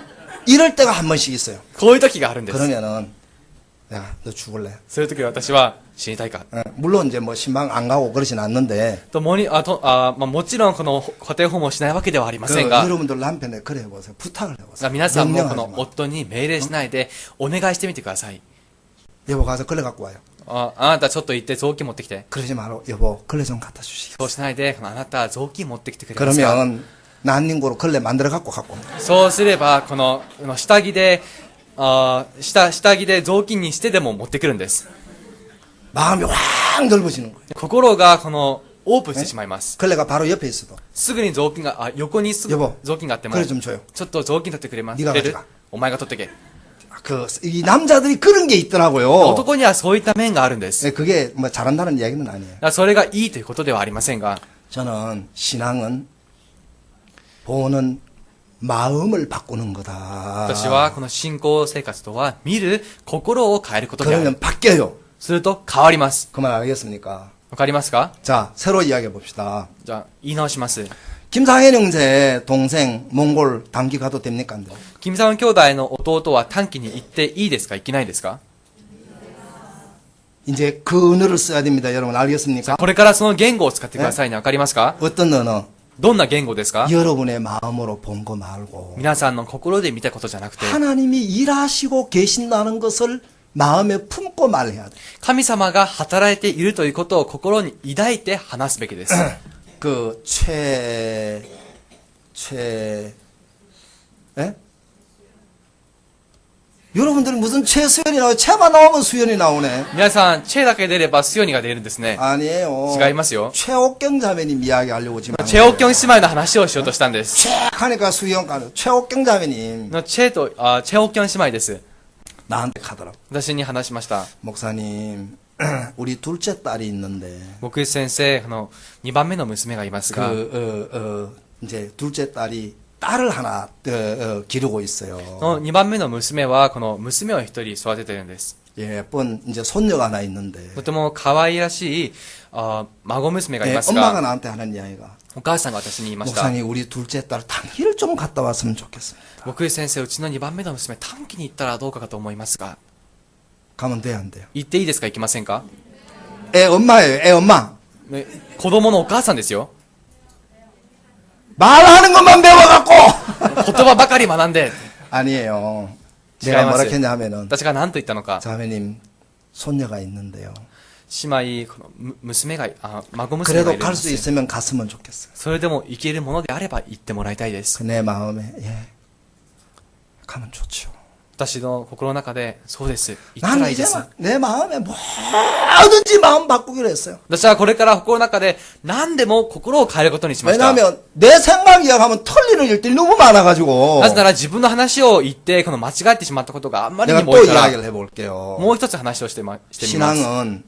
이럴 때가 한 번씩 있어요. こういう時があるんです。 그러면은 내가 너 죽을래? そういう時私は死にたいか。 물론 이제 뭐 신방 안 가고 그러진 않는데 もちろんこの家庭訪問しないわけではありま 그 せんが、 여러분들 남편에 그래 해보세요. 부탁을 해보세요. 皆さんもこの 명령하지 마. 夫に命令しないでお願いしてみてください。 여보 가서 걸레 갖고 와요. あなたちょっと行って雑巾持ってきて。 그러지 말고 여보 걸레 좀 갖다 주시겠어요? そうしないで、あなた雑巾持ってきてくれますか？ 그러면 난닝고로 걸레 만들어 갖고 옵니다. そうすれば、この下着で雑巾にしてでも持ってくるんです。 마음이 확 넓어지는 거예요. 心がこのオープンしてしまいます。 걸레가 바로 옆에 있어도 すぐに雑巾が、横にすぐ 여보 雑巾があっても、 걸레 ち 좀 줘요. ょっと雑巾取ってくれます。 네가 くれる 가져가. お前が取ってけ。 이 남자들이 그런 게 있더라고요. 男にはそういった面があるんです。 그게 뭐 잘한다는 이야기는 아니에요. だからそれがいいということではありませんが、 저는 신앙은 보는 마음을 바꾸는 거다. 私はこの信仰生活とは見る心を変えることである。 그러면 바뀌어요. すると変わります。 그 말 알겠습니까? わかりますか？ 자, 새로 이야기해 봅시다. じゃあ、言い直します。 김상현 형제 동생 몽골 단기 가도 됩니까? 안 돼요? キムサウン兄弟の弟は短期に行っていいですか？行けないですか？ 이제 그 언어를 써야 됩니다. 여러분 알겠습니까? これからその言語を使ってくださいね。わかりますか？ 어떤 언어? どんな言語ですか？ 여러분의 마음으로 본 거 말고 皆さんの心で見たことじゃなくて、 하나님이 일하시고 계신다는 것을 마음에 품고 말해야 돼. 神様が働いているということを心に抱いて話すべきです。 그 에? 여러분들이 무슨 최수연이 나와요? 최만 나오면 수연이 나오네. 皆さん、チェだけ出ればスヨニが出るんですね。 아니에요. 違いますよ。 최옥경 자매님 이야기하려고 지금. チェオキョン姉妹の話をしようとしたんです。 최 하니까 수연가 최옥경 자매님. チェオキョン姉妹です。 나한테 하더라고. 私に話しました。 목사님, 우리 둘째 딸이 있는데 牧師先生、2番目の娘がいますが、 이제 둘째 딸이 딸을 하나 기르고 있어요. 2番目の娘は、この娘を一人育ててるんです。 예쁜 이제 손녀가 하나 있는데 とても可愛らしい孫娘がいます 엄마가 が、 나한테 하는 이야기가 お母さんが私に言いました。 목사님 우리 둘째 딸 단기를 좀 갔다 왔으면 좋겠습니다. 牧師先生、うちの2番目の娘、短期に行ったらどうかと思いますが、 가면 돼요, 안 돼요? 行っていいですか、行きませんか？ 애 엄마예요, 애 엄마. ね、子供のお母さんですよ。 말하는 것만 배워갖고 言葉ばかり学んで。 아니에요. 내가 뭐라 違います 했냐 하면은 私が何と言ったのか、 자매님 손녀가 있는데요. 姉妹、この娘が、孫娘がい 그래도 るんで 갈 수 す。 있으면 갔으면 좋겠어요. それでも行けるものであれば行ってもらいたいです。 내 마음에 가면 좋죠. 私の心の中で、そうです。行ったら 나는 いいで 이제 す。 내 마음에 뭐든지 마음 바꾸기로 했어요. 私はこれから心の中で何でも心を変えることにしました。 왜냐하면 내 생각 이야기하면 틀리는 일들이 너무 많아가지고 なぜなら自分の話を言ってこの間違ってしまったことがあんまりに 내가 も多 또 いから、 이야기를 해볼게요. もう一つ話をしてみます。 신앙은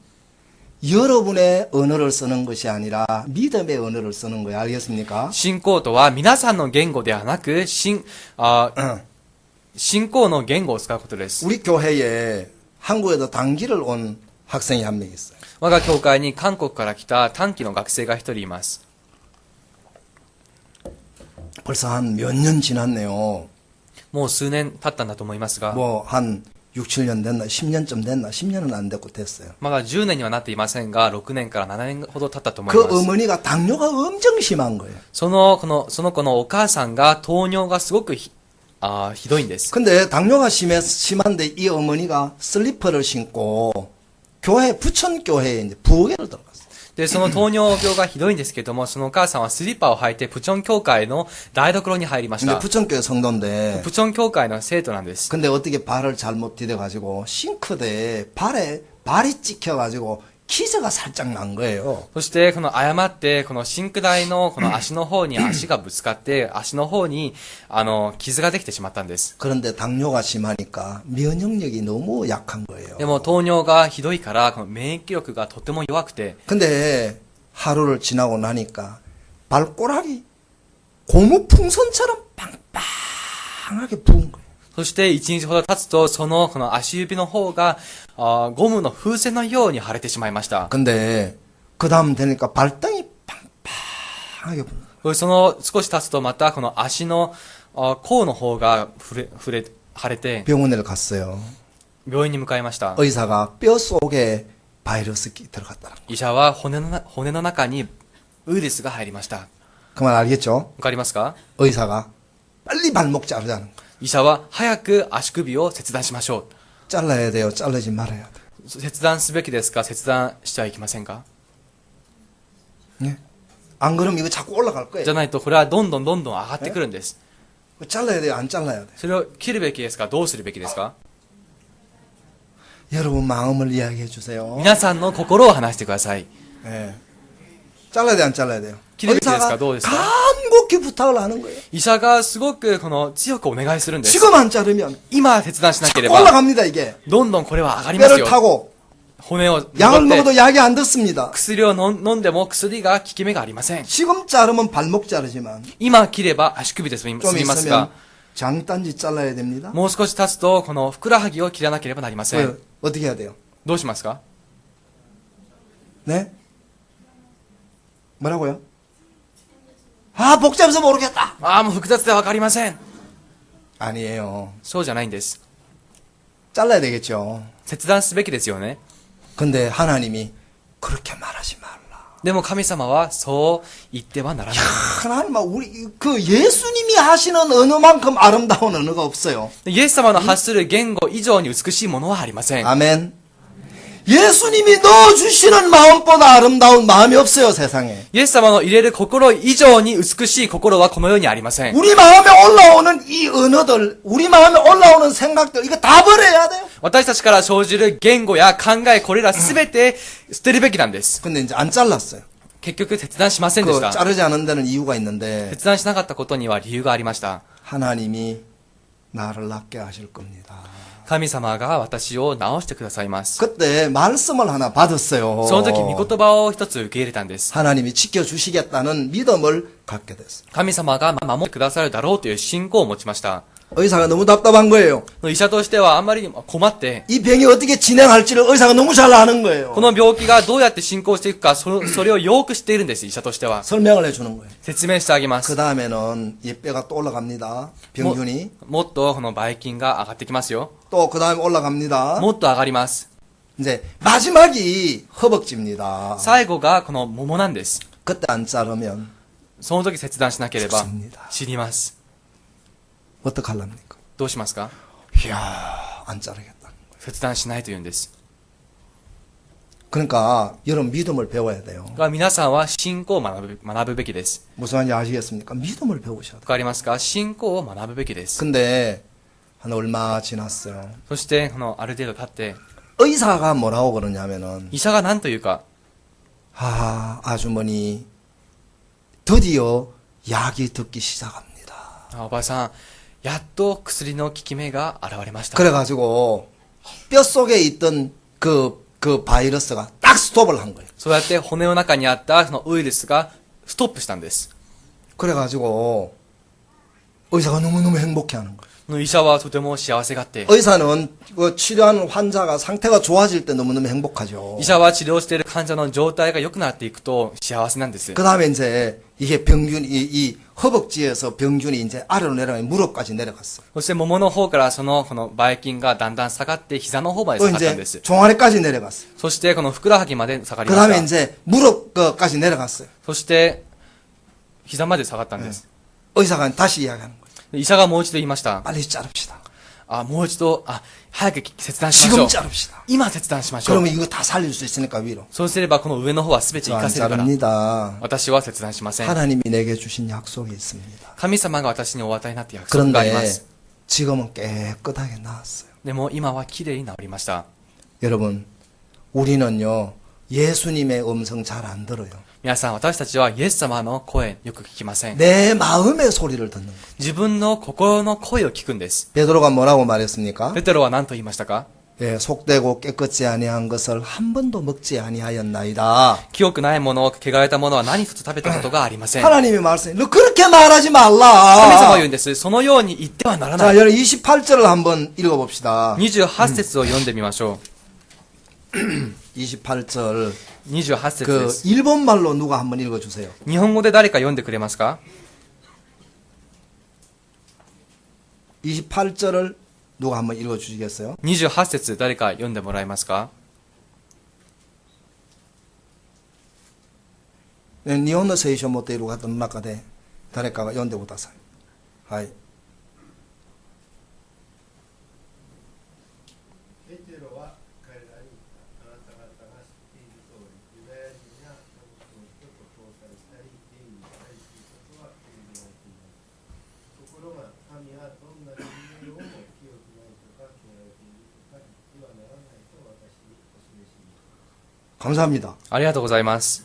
여러분의 언어를 쓰는 것이 아니라 믿음의 언어를 쓰는 거예요. 알겠습니까? 信仰とは皆さんの言語ではなく、信仰の言語を使うことです。 우리 교회에 한국에도 단기를 온 학생이 한 명 있어요. 我が教会に韓国から来た短期の学生が一人います。 벌써 한 몇 년 지났네요. もう数年経ったんだと思いますが、 뭐 한 6, 7년 됐나? 10년쯤 됐나? 10년은 안 됐고 됐어요. まだ10年にはなっていませんが、6年から7年ほど経ったと思い 그 ます。 어머니가 당뇨가 엄청 심한 거예요. その子のお母さんが糖尿がすごくひどいんです。 근데 당뇨가 심한데 이 어머니가 슬리퍼를 신고 교회, 부천교회에 이제 부엌에를 들어갔어요. で、その糖尿病がひどいんですけども、そのお母さんはスリッパを履いて、プチョン教会の台所に入りまし 근데 た。 부천교회 성도인데 プチョン教会の生徒なんです。 근데 어떻게 발을 잘못 디뎌가지고 싱크대에 발이 찍혀가지고 기저가 살짝 난 거예요. そして、この誤って、このシンク台のこの足の方に足がぶつかって、足の方に、傷ができてしまったんです。 그런데 당뇨가 심하니까 면역력이 너무 약한 거예요. でも、糖尿がひどいから、この免疫力がとても弱くて、 근데 하루를 지나고 나니까 발꼬락이 고무풍선처럼 빵빵하게 부은 거예요. そして1日ほど経つと、この足指の方が、ゴムの風船のように腫れてしまいました。 근데 그 다음 되니까 발등이 빵빵하게 부은 거예요. その少し経つとまたこの足の甲の方が腫れて 병원에 갔어요. 病院に向かいました。 의사가 뼈 속에 바이러스가 들어갔다는 거예요. 医者は骨の中にウイルスが入りました。 그 말 알겠죠? わかりますか？ 의사가 빨리 발목 자르자는 거예요. 医者は早く足首を切断しましょ 잘라야 돼요. 자르지 말아야 돼요. う。切断すべきですか？切断してはいけませんか？ 네? 안 그러면 이거 자꾸 올라갈 じ 거예요. ゃないとこれはどんどん上がってくるんです。 잘라야 돼요. 안 잘라야 돼요. それを切るべきですか？どうするべきですか？ 여러분 마음을 이야기해 주세요. 皆さんの心を話してください。 예. 잘라야 돼요. 안 잘라야 돼요. 기대되지 의사가 않을까? 너 됐어? 간곡히 부탁을 하는 거예요. 医者がすごく強くお願いするんです。 지금 안 자르면 今切断しなけ 자꾸 れば、 올라갑니다 이게. どんどんこれは上がります 뼈를 よ。 타고 骨を 약을 登って 먹어도 약이 안 듣습니다. 薬を飲んでも薬が効き目がありません。 지금 자르면 발목 자르지만 今切れば足首で済み 좀 ます 있으면 が、 장단지 잘라야 됩니다. もう少し経つとこのふくらはぎを切らなければなりません。 왜, 어떻게 해야 돼요? どうしますか？ 네? 뭐라고요? 아 복잡해서 모르겠다. もう複雑でわかりません。 아니에요. そうじゃないんです。 잘라야 되겠죠. 切断すべきですよね。 근데 하나님이 그렇게 말하지 말라. でも神様はそう言ってはならない。 하나님, 우리 그 예수님이 하시는 언어만큼 아름다운 언어가 없어요. イエス様の発する言語以上に美しいものはありません。 아멘. 예수님이 넣어주시는 마음보다 아름다운 마음이 없어요, 세상에. イエス様の入れる心以上に美しい心はこの世にありません。 우리 마음에 올라오는 이 언어들, 우리 마음에 올라오는 생각들, 이거 다 버려야 돼요. 私たちから生じる言語や考え、これらすべて捨てるべきなんです。 근데 이제 안 잘랐어요. 結局切断しませんでし 그 た。 자르지 않은 데는 이유가 있는데, 切断しなかったことには理由がありました。 하나님이 나를 낫게 하실 겁니다. 神様が私を治してくださいます。 그때 말씀을 하나 받았어요. その時、御言葉を一つ受け入れたんです。 하나님이 지켜주시겠다는 믿음을 갖게 됐어요. 神様が守ってくださるだろうという信仰を持ちました。 의사가 너무 답답한 거예요. 医者としてはあんまり困って、 이 병이 어떻게 진행할지를 의사가 너무 잘 아는 거예요. この病気がどうやって進行していくか、それをよく知っているんです、医者としては。 설명을 해주는 거예요. 説明してあげま 그 す。 다음에는 이 뼈가 또 올라갑니다. 병균이. もっとこのばい菌が上がってきますよ。 또 그 다음에 올라갑니다. もっと上がります。 이제 마지막이 허벅지입니다. 最後がこの桃なんです。 그때 안 자르면 その時切断しなければ 죽습니다. 死にます。 어떡하랍니까? どうしますか？ 이야, 안 자르겠다. 切断しないというんです。 그러니까 여러분 믿음을 배워야 돼요. が皆さんは信仰を学ぶべきです。 무슨 말인지 아시겠습니까? 믿음을 배우셔야 돼요. わかりますか？信仰を学ぶべきです。 근데 한 얼마 지났어요. そしてある程度経って 의사가 뭐라고 그러냐면은 医者が何というか、 아주머니 드디어 약이 듣기 시작합니다. おばあさん、やっと薬の効き目が現れました。 그래가지고 뼛속에 있던 그 바이러스가 딱 스톱을 한 거예요. そうやって骨の中にあったそのウイルスがストップしたんです。 그래가지고 의사가 너무너무 행복해하는 거예요. 医者はとても幸せがって、 의사는 그 치료하는 환자가 상태가 좋아질 때 너무너무 행복하죠. 医者は治療している患者の状態が良くなっていくと幸せなんです。 그 다음에 이제 이게 병균이 이 허벅지에서 병균이 이제 아래로 내려가 무릎까지 내려갔어요. そして桃の方からこのばい菌がだんだん下がって膝の方まで또下がったんで 이제 す。 종아리까지 내려갔어요. そしてこのふくらはぎまで下がり 그 まし 다음에 た。 이제 무릎까지 내려갔어요. そして膝まで下がったんです。 의사가 다시 이야기하는 거예요. 医者がもう一度言いました。 빨리 자릅시다. もう一度、早く切断しましょ 지금 う。 자릅시다. 今切断しましょう。 그러면 이거 다 살릴 수 있으니까 위로. そうすればこの上の方は全て活 안 かせるから。 자릅니다. 私は切断しません。 하나님이 내게 주신 약속이 있습니다. 神様が私にお与えになって約束がありま 그런데 す。 지금은 깨끗하게 나았어요. でも今はきれいに治りました。 여러분, 우리는요, 예수님의 음성 잘 안 들어요. 皆さん、私たちはイエス様の声よく聞きません。 내 마음의 소리를 듣는 거예요. 自分の心の声を聞くんです。 베드로가 뭐라고 말했습니까? ペテロは何と言いましたか？ 예, 속되고 깨끗지 아니한 것을 한 번도 먹지 아니하였나이다. 清くないもの、汚れたものは何一つ食べたことがありません。 하나님이 말씀해. 너 그렇게 말하지 神様は 말라. 言うんです。そのように言ってはならな 자, い。 여러분 28절을 한번 읽어봅시다. 28節を読んでみましょ 28절. う。28節で 그 す。 일본말로 누가 한번 읽어주세요. 日本語で誰か読んでくれますか？ 28절을 누가 한번 읽어주시겠어요? 28節誰か読んでもらえますか？ 네, 니혼노 세이쇼 모테이루 같은中で 誰かが読んでください. 하이. ペテロは彼らに言った。あなた方が知っている通り、ユダヤ人や他国の人と交際したり、権威したりすることは禁じられています。ところが、神はどんな人間をも清くないとか、汚れているとか言ってはならないと私にお示しに。 감사합니다. ありがとうございます。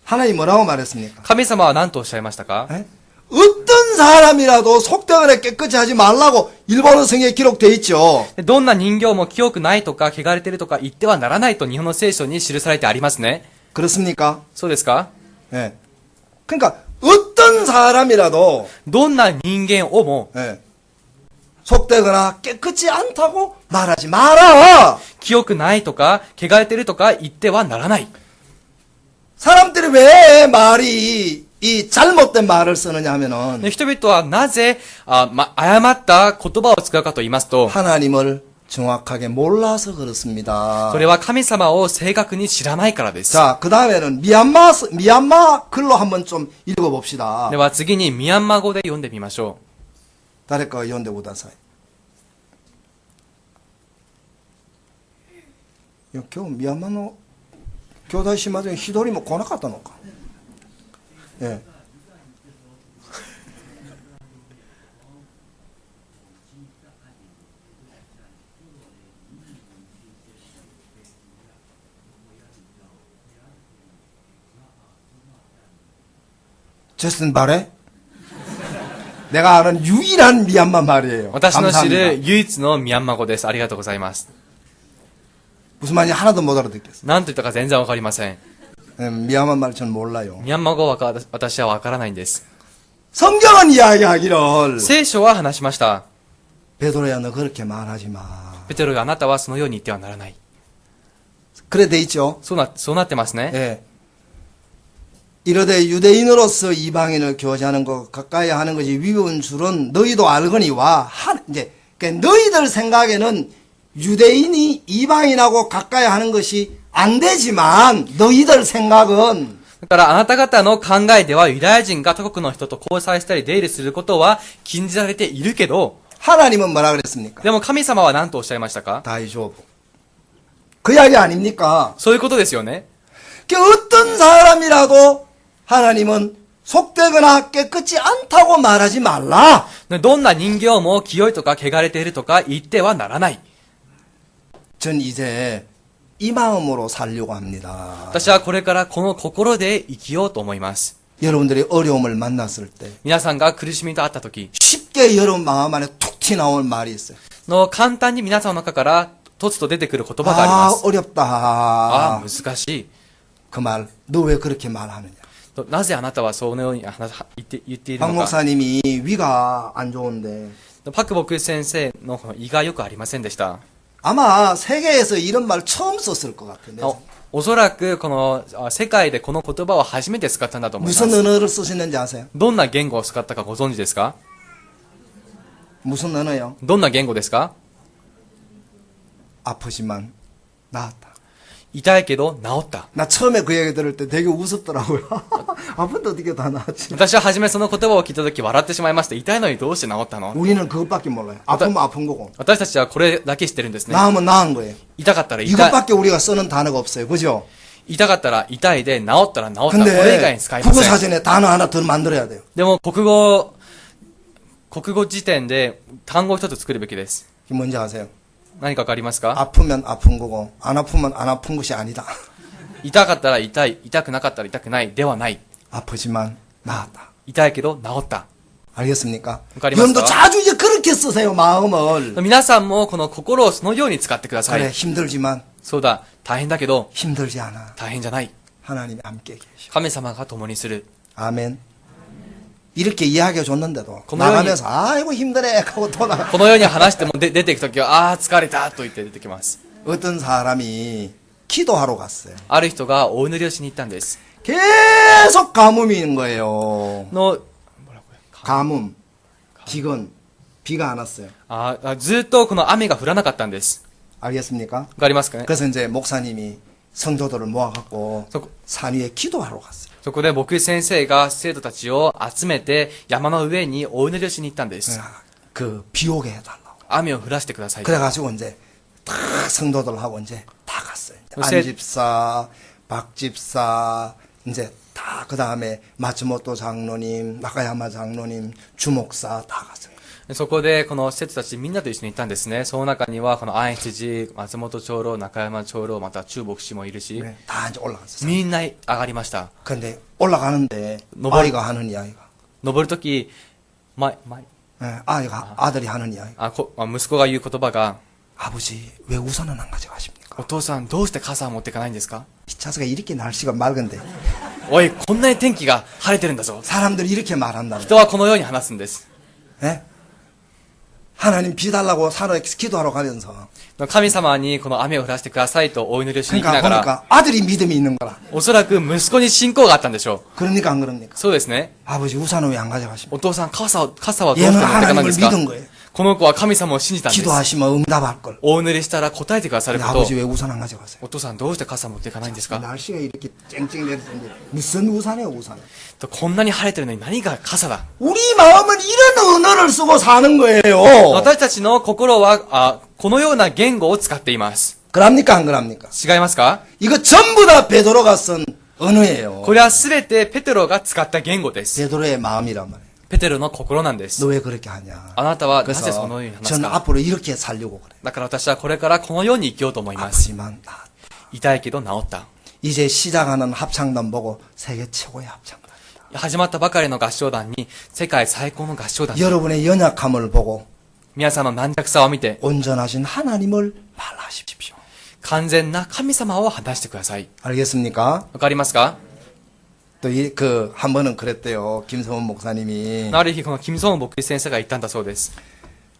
하나님 뭐라고 말했습니까? 神様は何とおっしゃいましたか？ 에? 어떤 사람이라도 속되거나 깨끗이 하지 말라고 일본어 성경에 기록되어 있죠. どんな人形も清くないとか、汚れてるとか言ってはならないと日本の聖書に記されてありますね。 그렇습니까? そうですか？ 예. 그러니까 어떤 사람이라도 どんな人間をも 예. 속되거나 깨끗이 않다고 말하지 마라. 清くないとか、汚れてるとか言ってはならない。 사람들이 왜 말이 이 잘못된 말을 쓰느냐 하면은 で人々はなぜ、誤った言葉を使うかと言いますと、 하나님을 정확하게 몰라서 그렇습니다. それは神様を正確に知らないからです。 자, 그 다음에는 미얀마 글로 한번 좀 읽어봅시다. では次にミャンマー語で読んでみましょ 誰かが読んでください. 야, 今日ミャンマーの兄弟姉妹で一人も来なかったのか。ええ。제슨 바래? 내가 아는 유일한 미얀마 말이에요. 私の知 감사합니다. る唯一のミャンマー語です。ありがとうございます。 무슨 말인지 하나도 못 알아듣겠어요. 何と言ったか全然わかりません。 미얀마 말 전 몰라요. ミャンマー語は私はわからないんです。 성경은 이야기하기를 聖書は話しました。 베드로야 너 그렇게 말하지 마. ペテロがあなたはそのように言ってはならない。 그래 돼 있죠. そうなってますね。 예. 이르되 유대인으로서 이방인을 교제하는 것 가까이 하는 것이 위배인 줄은 너희도 알거니와 이제 그러니까 너희들 생각에는 유대인이 이방인하고 가까이 하는 것이 안 되지만 너희들 생각은 だからあなた方の考えではユダヤ人が他国の人と交際したり出入りすることは禁じられているけど、 하나님은 뭐라 그랬습니까? でも神様は何とおっしゃいましたか？ 다이조브. 그 이야기 아닙니까? そういうことですよね。 그 어떤 사람이라도 하나님은 속되거나 깨끗이 않다고 말하지 말라. どんな人形も清いとか汚れているとか言ってはならない。 전 이제 이 마음으로 살려고 합니다. 私はこれからこの心で生きようと思います。 여러분들이 어려움을 만났을 때 皆さんが苦しみとあった時 쉽게 여러분 마음 안에 툭 튀어나올 말이 있어요. の簡単に皆さんの中からとつと出てくる言葉がありま 아 す。 어렵다. ああ、難しい。 그 말 너 왜 그렇게 말하느냐. なぜあなたはそのように言っている 박 のか。 목사님이 위가 안 좋은데 パクボク先生の胃がよくありませんでした。 아마 세계에서 이런 말 처음 썼을 것 같은데 おそらくこの世界でこの言葉を初めて使ったんだと思いま 무슨 す。 언어를 쓰시는지 아세요? どんな言語を使ったかご存知ですか？ 무슨 언어요? どんな言語ですか？ 아프지만 나았다. 痛いけど治った。 나 처음에 그 얘기 들을 때 되게 웃었더라고요. 아픈데 어떻게 다 나았지? 私は初めその言葉を聞いたとき笑ってしまいました。痛いのにどうして治ったの？ 우리는 그것밖에 몰라요. 아프면 아픈 거고. 私たちはこれだけ知ってるんですね。 나으면 나은 거예요. 痛かったら痛い。 이것밖에 우리가 쓰는 단어가 없어요. 그죠? 痛かったら痛いで治ったら治った。これ以外 근데 に使いません。 국어사전에 단어 하나 더 만들어야 돼요. でも国語辞典で単語を一つ作るべきです。 이게 뭔지 아세요? 何かわかりますか？ 아프면 아픈 거고 안 아프면 안 아픈 것이 아니다. 痛かったら痛い、痛くなかったら痛くないではない。 아프지만 나았다. 痛いけど治った。 알겠습니까? 가리마스가? 여러분도 자주 이제 그렇게 쓰세요. 마음을. 皆さんもこの心をそのように使ってくださ 그래 い。 힘들지만 そうだ、大変だけど 힘들지 않아. 大変じゃない。 하나님이 함께 계셔. 神様が共にする。 아멘. 이렇게 이야기해 줬는데도 그 모양이- 나가면서 아이고 힘드네 하고 또 나가. このように話しても出ていくときは、ああ、疲れたと言って出てきます。 어떤 사람이 기도하러 갔어요. ある人がお祈りをしに行ったんです。 계속 가뭄이 있는 거예요. の、 가뭄, 기근, 비가 안 왔어요. ずっとこの雨が降らなかったんです。 알겠습니까? わかりますかね？ 그래서 이제 목사님이 성도들을 모아갖고 저- 산 위에 기도하러 갔어요. そこで僕先生が生徒たちを集めて山の上にお祈りをしに行ったんです。 그 비 오게 해달라고. 雨を降らせてください。 그래가지고 이제 다 성도들하고 이제 다 갔어요. 요새- 안 집사, 박 집사, 이제 다 그 다음에 마츠모토 장로님, 나카야마 장로님, 주목사 다 갔어요. そこでこの生徒たちみんなと一緒に行ったんですね。その中にはこの安羊、松本長老、中山長老、また中牧師もいるし、 네, 다 이제 올라갔어요. みんな上がりました。 근데 올라가는데 너무- 아이가 하는 이야기가, 登るとき、아들이 하는 이야기. 息子が言う言葉が、 아버지 왜 우산은 안 가져가십니까? お父さんどうして傘を持っていかないんですか？ 차스가 이렇게 날씨가 맑은데 おい、こんなに天気が晴れてるんだぞ。 사람들이 이렇게 말한다. 人はこのように話すんです。 예? 하나님 비 달라고 산에 기도하러 가면서 神様にこの雨を降らせてくださいとお祈りをしに行き 그러니까 ながら、 보니까 아들이 믿음이 있는 거라. おそらく息子に信仰があったんでしょ 그러니까 안 그럽니까? う。そうですね。 아버지 우산은 왜 안 가져가십니까? お父さん、傘はどうして持ってい 얘는 かないんです 하나님을 か？ 믿은 거예요. この子は神様を信じたんです。 기도하시면 응답할 걸. お祈りしたら答えてくださる 근데 ことを 아버지 。 왜 우산 안 가져가세요? お父さんどうして傘持っていかないんですか？ 날씨가 이렇게 쨍쨍 내렸는데 무슨 우산이에요 우산? とこんなに晴れてるのに何が傘だ？ 우리 마음은 이런 언어를 쓰고 사는 거예요. 私たちの心は、このような言語を使っています。 그럽니까 안 그럽니까? 違いますか？ 이거 전부 다 베드로가 쓴 언어예요. これはすべてペテロが使った言語です。 베드로의 마음이란 말이에요. ペテロの心なんです。 너 왜 그렇게 하냐? あなたはなぜ 그래서 そのように話す 저는 か？ 앞으로 이렇게 살려고 그래. だから私はこれからこのように生きようと思います。 아프지만 나痛いけど治った。 이제 시작하는 합창단 보고 세계 최고의 합창단. 始まったばかりの合唱団に世界最高の合唱団。 여러분의 연약함을 보고 皆さんの軟弱さを見て 온전하신 하나님을 말하십시오. 完全な神様を話してください。 알겠습니까? わかりますか？ 또 한 번은 그랬대요. 김성원 목사님이 ある日このキム・ソン牧師先生が言ったんだそうです。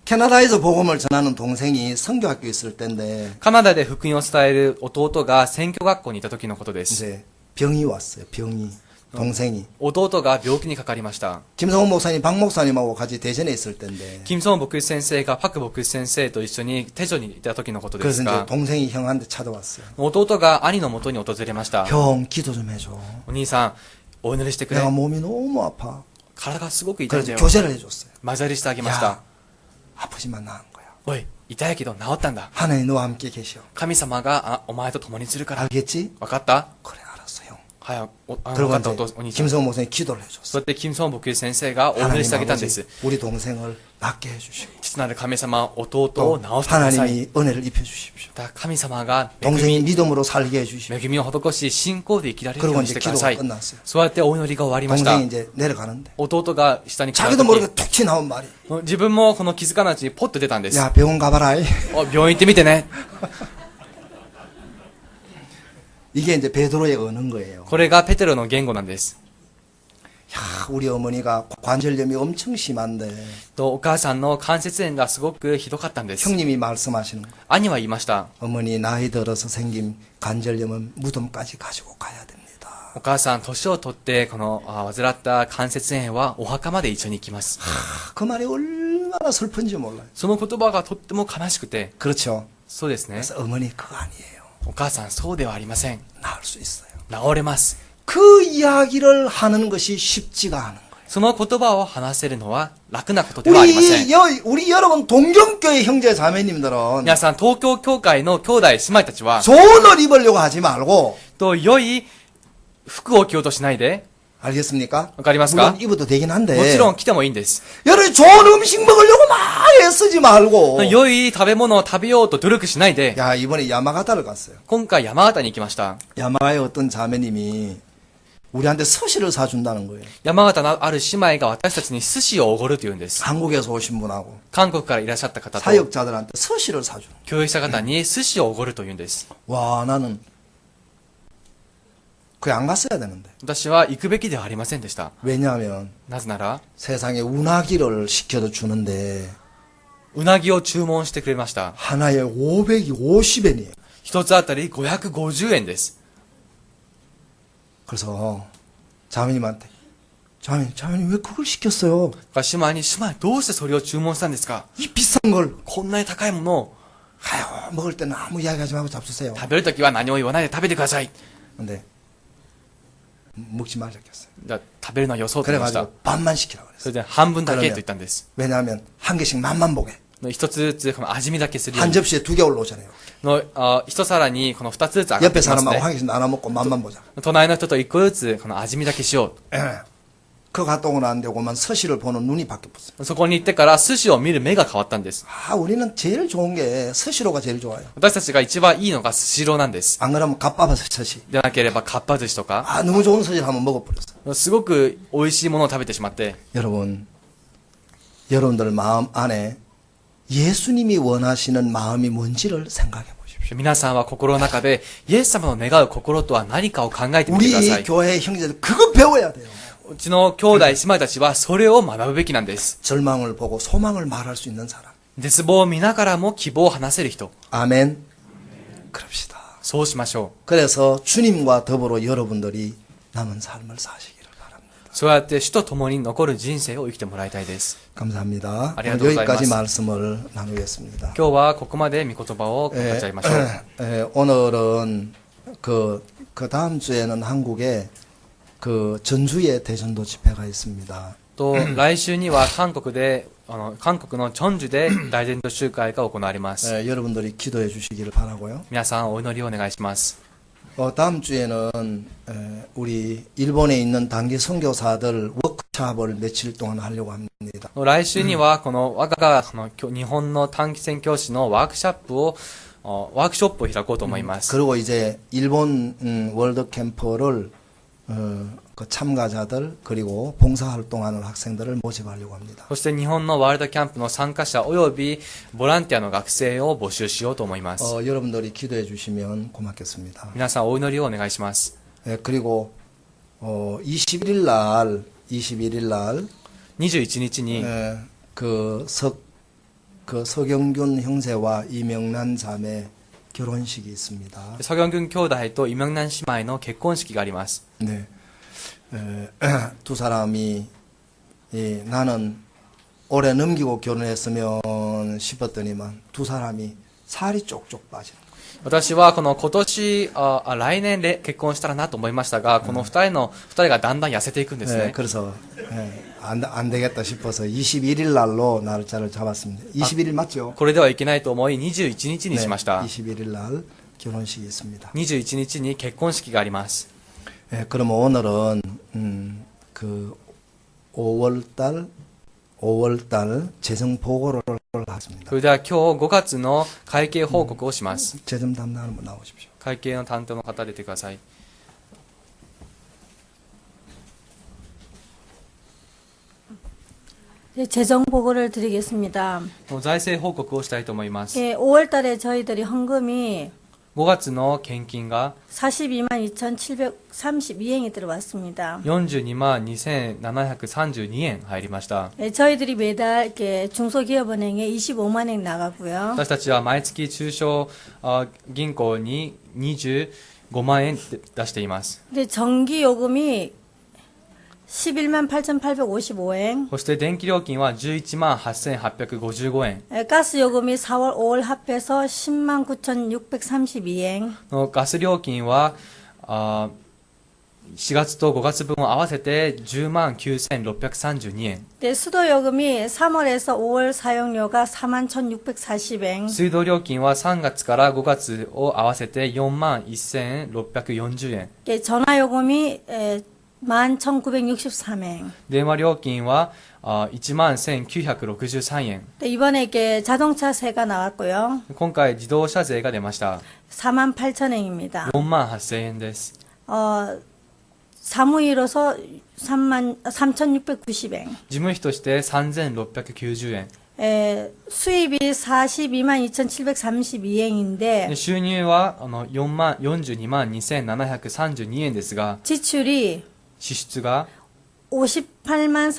캐나다에서 복음을 전하는 동생이 선교학교에 있을 때인데 カナダで福音を伝える弟が選挙学校にいた時のことです。 이제 병이 왔어요. 병이. 동생이. 弟が病気にかかりました。 김성원 목사님, 박 목사님하고 같이 대전에 있을 때인데 キム・ソン牧師先生がパク牧師先生と一緒にテジョにいた時のことで 그래서 す 이제 が、 동생이 형한테 찾아왔어요. 弟が兄の元に訪れました。 형, 기도 좀 해줘. お兄さん、お祈りしてくれ 내가 。 몸이 너무 아파. 体がすごく痛いんだ 그래서 よ。 교제를 해줬어요. マジャリしてあげました。 아프지만 나은 거야. おい、痛いけど治ったんだ。 하나님 너와 함께 계셔. 神様がお前と共にするから。 알겠지? わかった？ 그래, 알았어, 형. はい、わ 그리고 かった 이제 お兄さん。 김성원 목사님 기도를 해줬어. そうやってキム・ソン牧師先生がお祈りしてあげたんです。 우리 동생을 낫게 해주시고 父なる神様、弟を 또 治してください。 하나님이 은혜를 입혀주십시오. また神様が 동생이 믿음으로 살게 해주십시오. 恵みを施し、信仰で生きられるよ 그리고 うにし 이제 てくださ 기도가 い。 끝났어요. そうやってお祈りが終わりました。 동생이 이제 내려가는데 弟が下に来た 자기도 모르게 時、 툭 튀어나온 말이 自分もこの気づかないうちにポッと出たんです。 야 병원 가봐라. お病院行ってみてね。 이게 이제 베드로의 언어인 거예요. これがペテロの言語なんです。 야, 우리 어머니가 관절염이 엄청 심한데 とお母さんの関節炎がすごくひどかったんです。 형님이 말씀하시는 거. 兄は言いました。 어머니 나이 들어서 생긴 관절염은 무덤까지 가지고 가야 됩니다. お母さん、年を取ってこの患った関節炎はお墓まで一緒に行きます。 그 말이 얼마나 슬픈지 몰라요. その言葉がとっても悲しくて、 그렇죠. そうですね。 그래서 어머니 그거 아니에요. お母さん、そうではありません。 나을 수 있어요. 治れます。 그 이야기를 하는 것이 쉽지가 않은 거예요. その言葉を話せるのは楽なことではありません。 우리 여러분 동경교회 형제 자매님들은 皆さん、東京教会の兄弟姉妹たちは、 좋은 옷 입으려고 하지 말고 と良い服を着ようとしないで、 알겠습니까? わかりますか？ 물론 입어도 되긴 もち 한데 ろん着てもいいんです。 여러분 좋은 음식 먹으려고 막 애쓰지 말고 良い食べ物を食べようと努力しないで、 야 이번에 야마가타를 갔어요. 今回山形に行きました。 야마가의 어떤 자매님이 우리한테 스시를 사준다는 거예요. 山形のある姉妹が私たちに寿司をおごるというんです。 한국에서 오신 분하고 韓国からいらっしゃった方と、 사역자들한테 스시를 사주는. 教育者方に寿司をおごるというんです。 와 나는 그게 안 갔어야 되는데. 私は行くべきではありませんでした。 왜냐하면 なぜなら、 세상에 운하기를 시켜도 주는데 うなぎを注文してくれました。 하나에 550엔이에요. 一つあたり550円です。 그래서 자매님한테 자매님 왜 그걸 시켰어요? 姉妹に、姉妹どうしてそれを注文したんですか？ 이 비싼 걸. こんなに高いものを 아유 먹을 때는 아무 이야기하지 말고 잡수세요. 食べるときは何も言わないで食べてください。 근데 먹지 말자 했어요. じゃあ食べるのはよそうと言いました。 그래가지고 반만 시키라고 そ 그랬어요. れで半分だけと言ったんです。 왜냐하면 한 개씩 맛만 보게. 一つずつこの味見だけするよう 한 に 접시에 2개 올라오잖아요. の一皿にこの二つずつ上がって 옆에 きます 사람하고 ね。 한 개씩 나눠 먹고 맛만 보자. 隣の人と一個ずつこの味見だけしよ 예. 그거 갔다 오고 난 데고만 서시를 보는 눈이 바뀌었어요. う。そこに行ってから寿司を見る目が変わったんです。 아 우리는 제일 좋은 게 서시로가 제일 좋아요. 私たちが一番いいのがスシローなんです。 안 그러면 갓밥 서시. でなければかっぱ寿司とか、 아 너무 좋은 서시를 한번 먹어버렸어요. すごく美味しいものを食べてしまって、 여러분들 마음 안에 예수님이 원하시는 마음이 뭔지를 생각해 보십시오. 皆さんは心の中でイエス様の願う心とは何かを考えてみてくださ 우리 い。 교회 형제들 그거 배워야 돼요. うちの兄弟姉妹たちはそれを学ぶべきなんです。 절망을 보고 소망을 말할 수 있는 사람. 絶望を見ながらも希望を話せる人。 아멘. 그럽시다. そうしましょう。 그래서 주님과 더불어 여러분들이 남은 삶을 사시기를 바랍니다. そうやって主と共に残る人生を生きてもらいたいです。 감사합니다. 오늘 아리가또 여기까지 고자이마스. 말씀을 나누겠습니다. 今日はここまで御言葉を語っちゃいましょう。 오늘은 그 다음 주에는 한국에 그 전주에 대전도 집회가 있습니다. と来週には韓国のチョンジュで大伝道集会が行われます。 여러분들이 기도해 주시기를 바라고요. 皆さんお祈りをお願いします。 다음 주에는 우리 일본에 있는 단기 선교사들 워크숍을 며칠 동안 하려고 합니다. 来週にはこの我が日本の短期宣教師のワークショップを開こうと思います。 그리고 이제 일본 월드 캠프를 그 참가자들 그리고 봉사활동하는 학생들을 모집하려고 합니다. そして日本のワールドキャンプの参加者及びボランティアの学生を募集しようと思います。 여러분들이 기도해 주시면 고맙겠습니다. 皆さんお祈りをお願いします。 그리고 21일 날 21日に 그 서경균 형제와 이명란 자매 결혼식이 있습니다. 서경균兄弟とイミョンナン姉妹の結婚式があります。 네. 두 사람이 나는 올해 넘기고 결혼했으면 싶었더니만 두 사람이 살이 쪽쪽 빠지는 거예요. 私はこの今年来年で結婚したらなと思いましたが、この二人がだんだん痩せていくんですね。 그래서 안 되겠다 싶어서 21일 날로 날짜를 잡았습니다. 21일 맞죠? これではいけないと思い21日にしました。 21일 날 결혼식이 있습니다. 21日に結婚式があります。 그러면 오늘은 그 5월달 재정 보고를 하겠습니다. それでは今日5月の会計報告をします。 재정 담당하는 분 나오십시오. 会計の担当の方出てください。 네, 재정 보고를 드리겠습니다. 財政報告をしたいと思います。 예, 5월 달에 저희들이 헌금이 5月の献金が 42만 2,732엔이 들어왔습니다. 42万2732円入りました。 예, 저희들이 매달 이렇게 중소기업은행에 25만 엔 나가고요. 私たちは毎月中小銀行に25万円出しています。 근데 전기 요금이 11만 8,855엔. そして電気料金は11万8855円。 예, 가스 요금이 4월, 5월 합해서 10만 9,632엔. のガス料金は4月と5月分を合わせて10万9632円。 네, 수도 요금이 3월에서 5월 사용료가 4만 1,640엔. 水道料金は3月から5月を合わせて4万1640円。 예, 전화 요금이 11,963엔. 電話料金は1万1963円。 네, 이번에 이게 자동차세가 나왔고요. 今回自動車税が出ました。 4만 8천엔입니다. 4万8000円です。 사무위로서 3,690엔. 事務費として3690円。 수입이 42만 2,732엔인데 収入は42万2732円ですが、 지출이 支出が 58만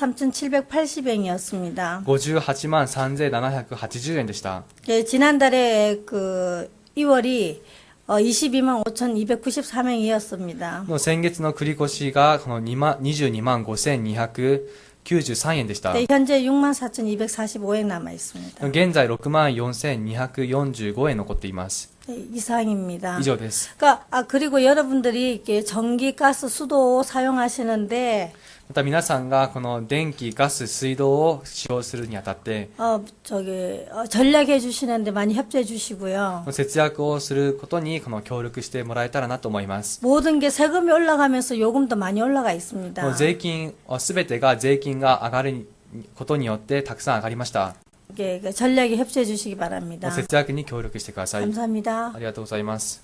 3,780엔이었습니다. 58万3780円でした。 지난달에 그 2월이 22만 5,293엔이었습니다. 先月の繰越がこの22万5293円でした。 네, 현재 6만 4,245엔 남아 있습니다. 現在6万4245円残っています。 네, 이상입니다. 以上です。 그러니까 그리고 여러분들이 이렇게 전기, 가스, 수도 사용하시는데 また皆さんがこの電気、ガス、水道を使用するにあたって、 전략해 주시는데 많이 협조해 주시고요. 節約をすることに協力してもらえたらなと思います。 모든 게 세금이 올라가면서 요금도 많이 올라가 있습니다. 税金、すべてが税金が上がることによってたくさん上がりました。 전략에 협조해 주시기 바랍니다. 節約に協力してください。 감사합니다. ありがとうございます。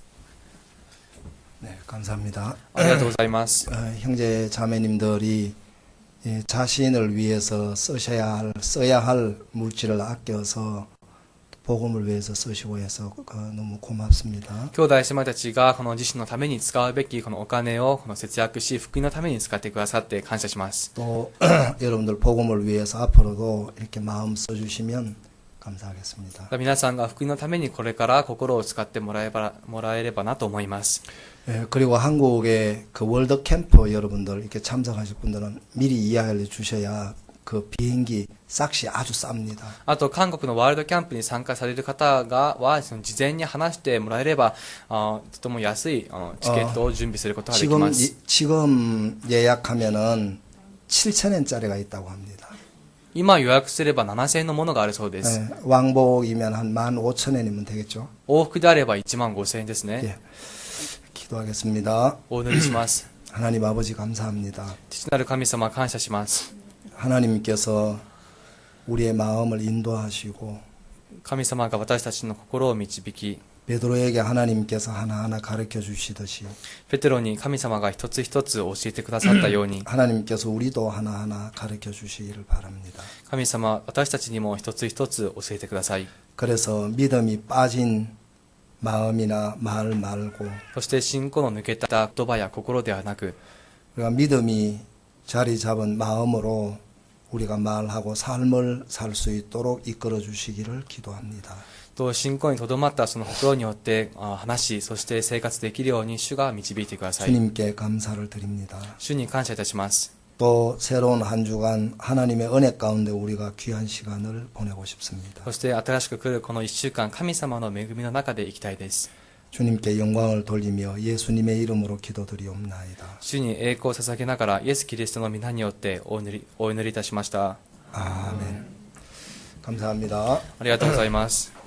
네, 감사합니다. ありがとうございます。 형제 자매님들이 자신을 위해서 써야 할 물질을 아껴서 복음을 위해서 쓰시고 해서 너무 고맙습니다. 兄弟姉妹たちがこの自身のために使うべきこのお金を節約し、福音のために使ってくださって感謝します。 또 여러분들 복음을 위해서 앞으로도 이렇게 마음 써주시면 감사하겠습니다. 皆さんが福音のためにこれから心を使ってもらえればなと思います。 그리고 한국의 그 월드 캠프 여러분들 이렇게 참석하실 분들은 미리 이야기를 주셔야 그 비행기 싹시 아주 쌉니다. あと韓国のワールドキャンプに参加される方は事前に話してもらえればとても安いチケットを準備することができます。 지금 예약하면은 7,000엔짜리가 있다고 합니다. 今予約すれば7000円のものがあるそうです。 왕복이면 한 15,000엔이면 되겠죠. 往復であれば1万5000円ですね。 예. 기도하겠습니다. お祈りします。 하나님 아버지 감사합니다. 父なる神様感謝します。 하나님께서 우리의 마음을 인도하시고 神様が私たちの心を導き、 베드로에게 하나님께서 하나하나 가르쳐 주시듯이 ペテロに神様が一つ一つ教えてくださったように、 하나님께서 우리도 하나하나 가르쳐 주시기를 바랍니다. 神様、私たちにも一つ一つ教えてください。 그래서 믿음이 빠진 마음이나 말 말고 そして信仰の抜けた言葉や心ではなく、 우리가 믿음이 자리 잡은 마음으로 우리가 말하고 삶을 살 수 있도록 이끌어 주시기를 기도합니다. と信仰にとどまったその心によって話し、そして生活できるように主が導いてください。 주님께 감사를 드립니다. 主に感謝いたします。 또 새로운 한 주간 하나님의 은혜 가운데 우리가 귀한 시간을 보내고 싶습니다. そして新しく来るこの一週間、神様の恵みの中で生きたいです。 주님께 영광을 돌리며 예수님의 이름으로 기도드리옵나이다. 主に栄光を捧げながらイエス・キリストの皆によってお祈りいたしました。 아멘. 감사합니다. ありがとうございます。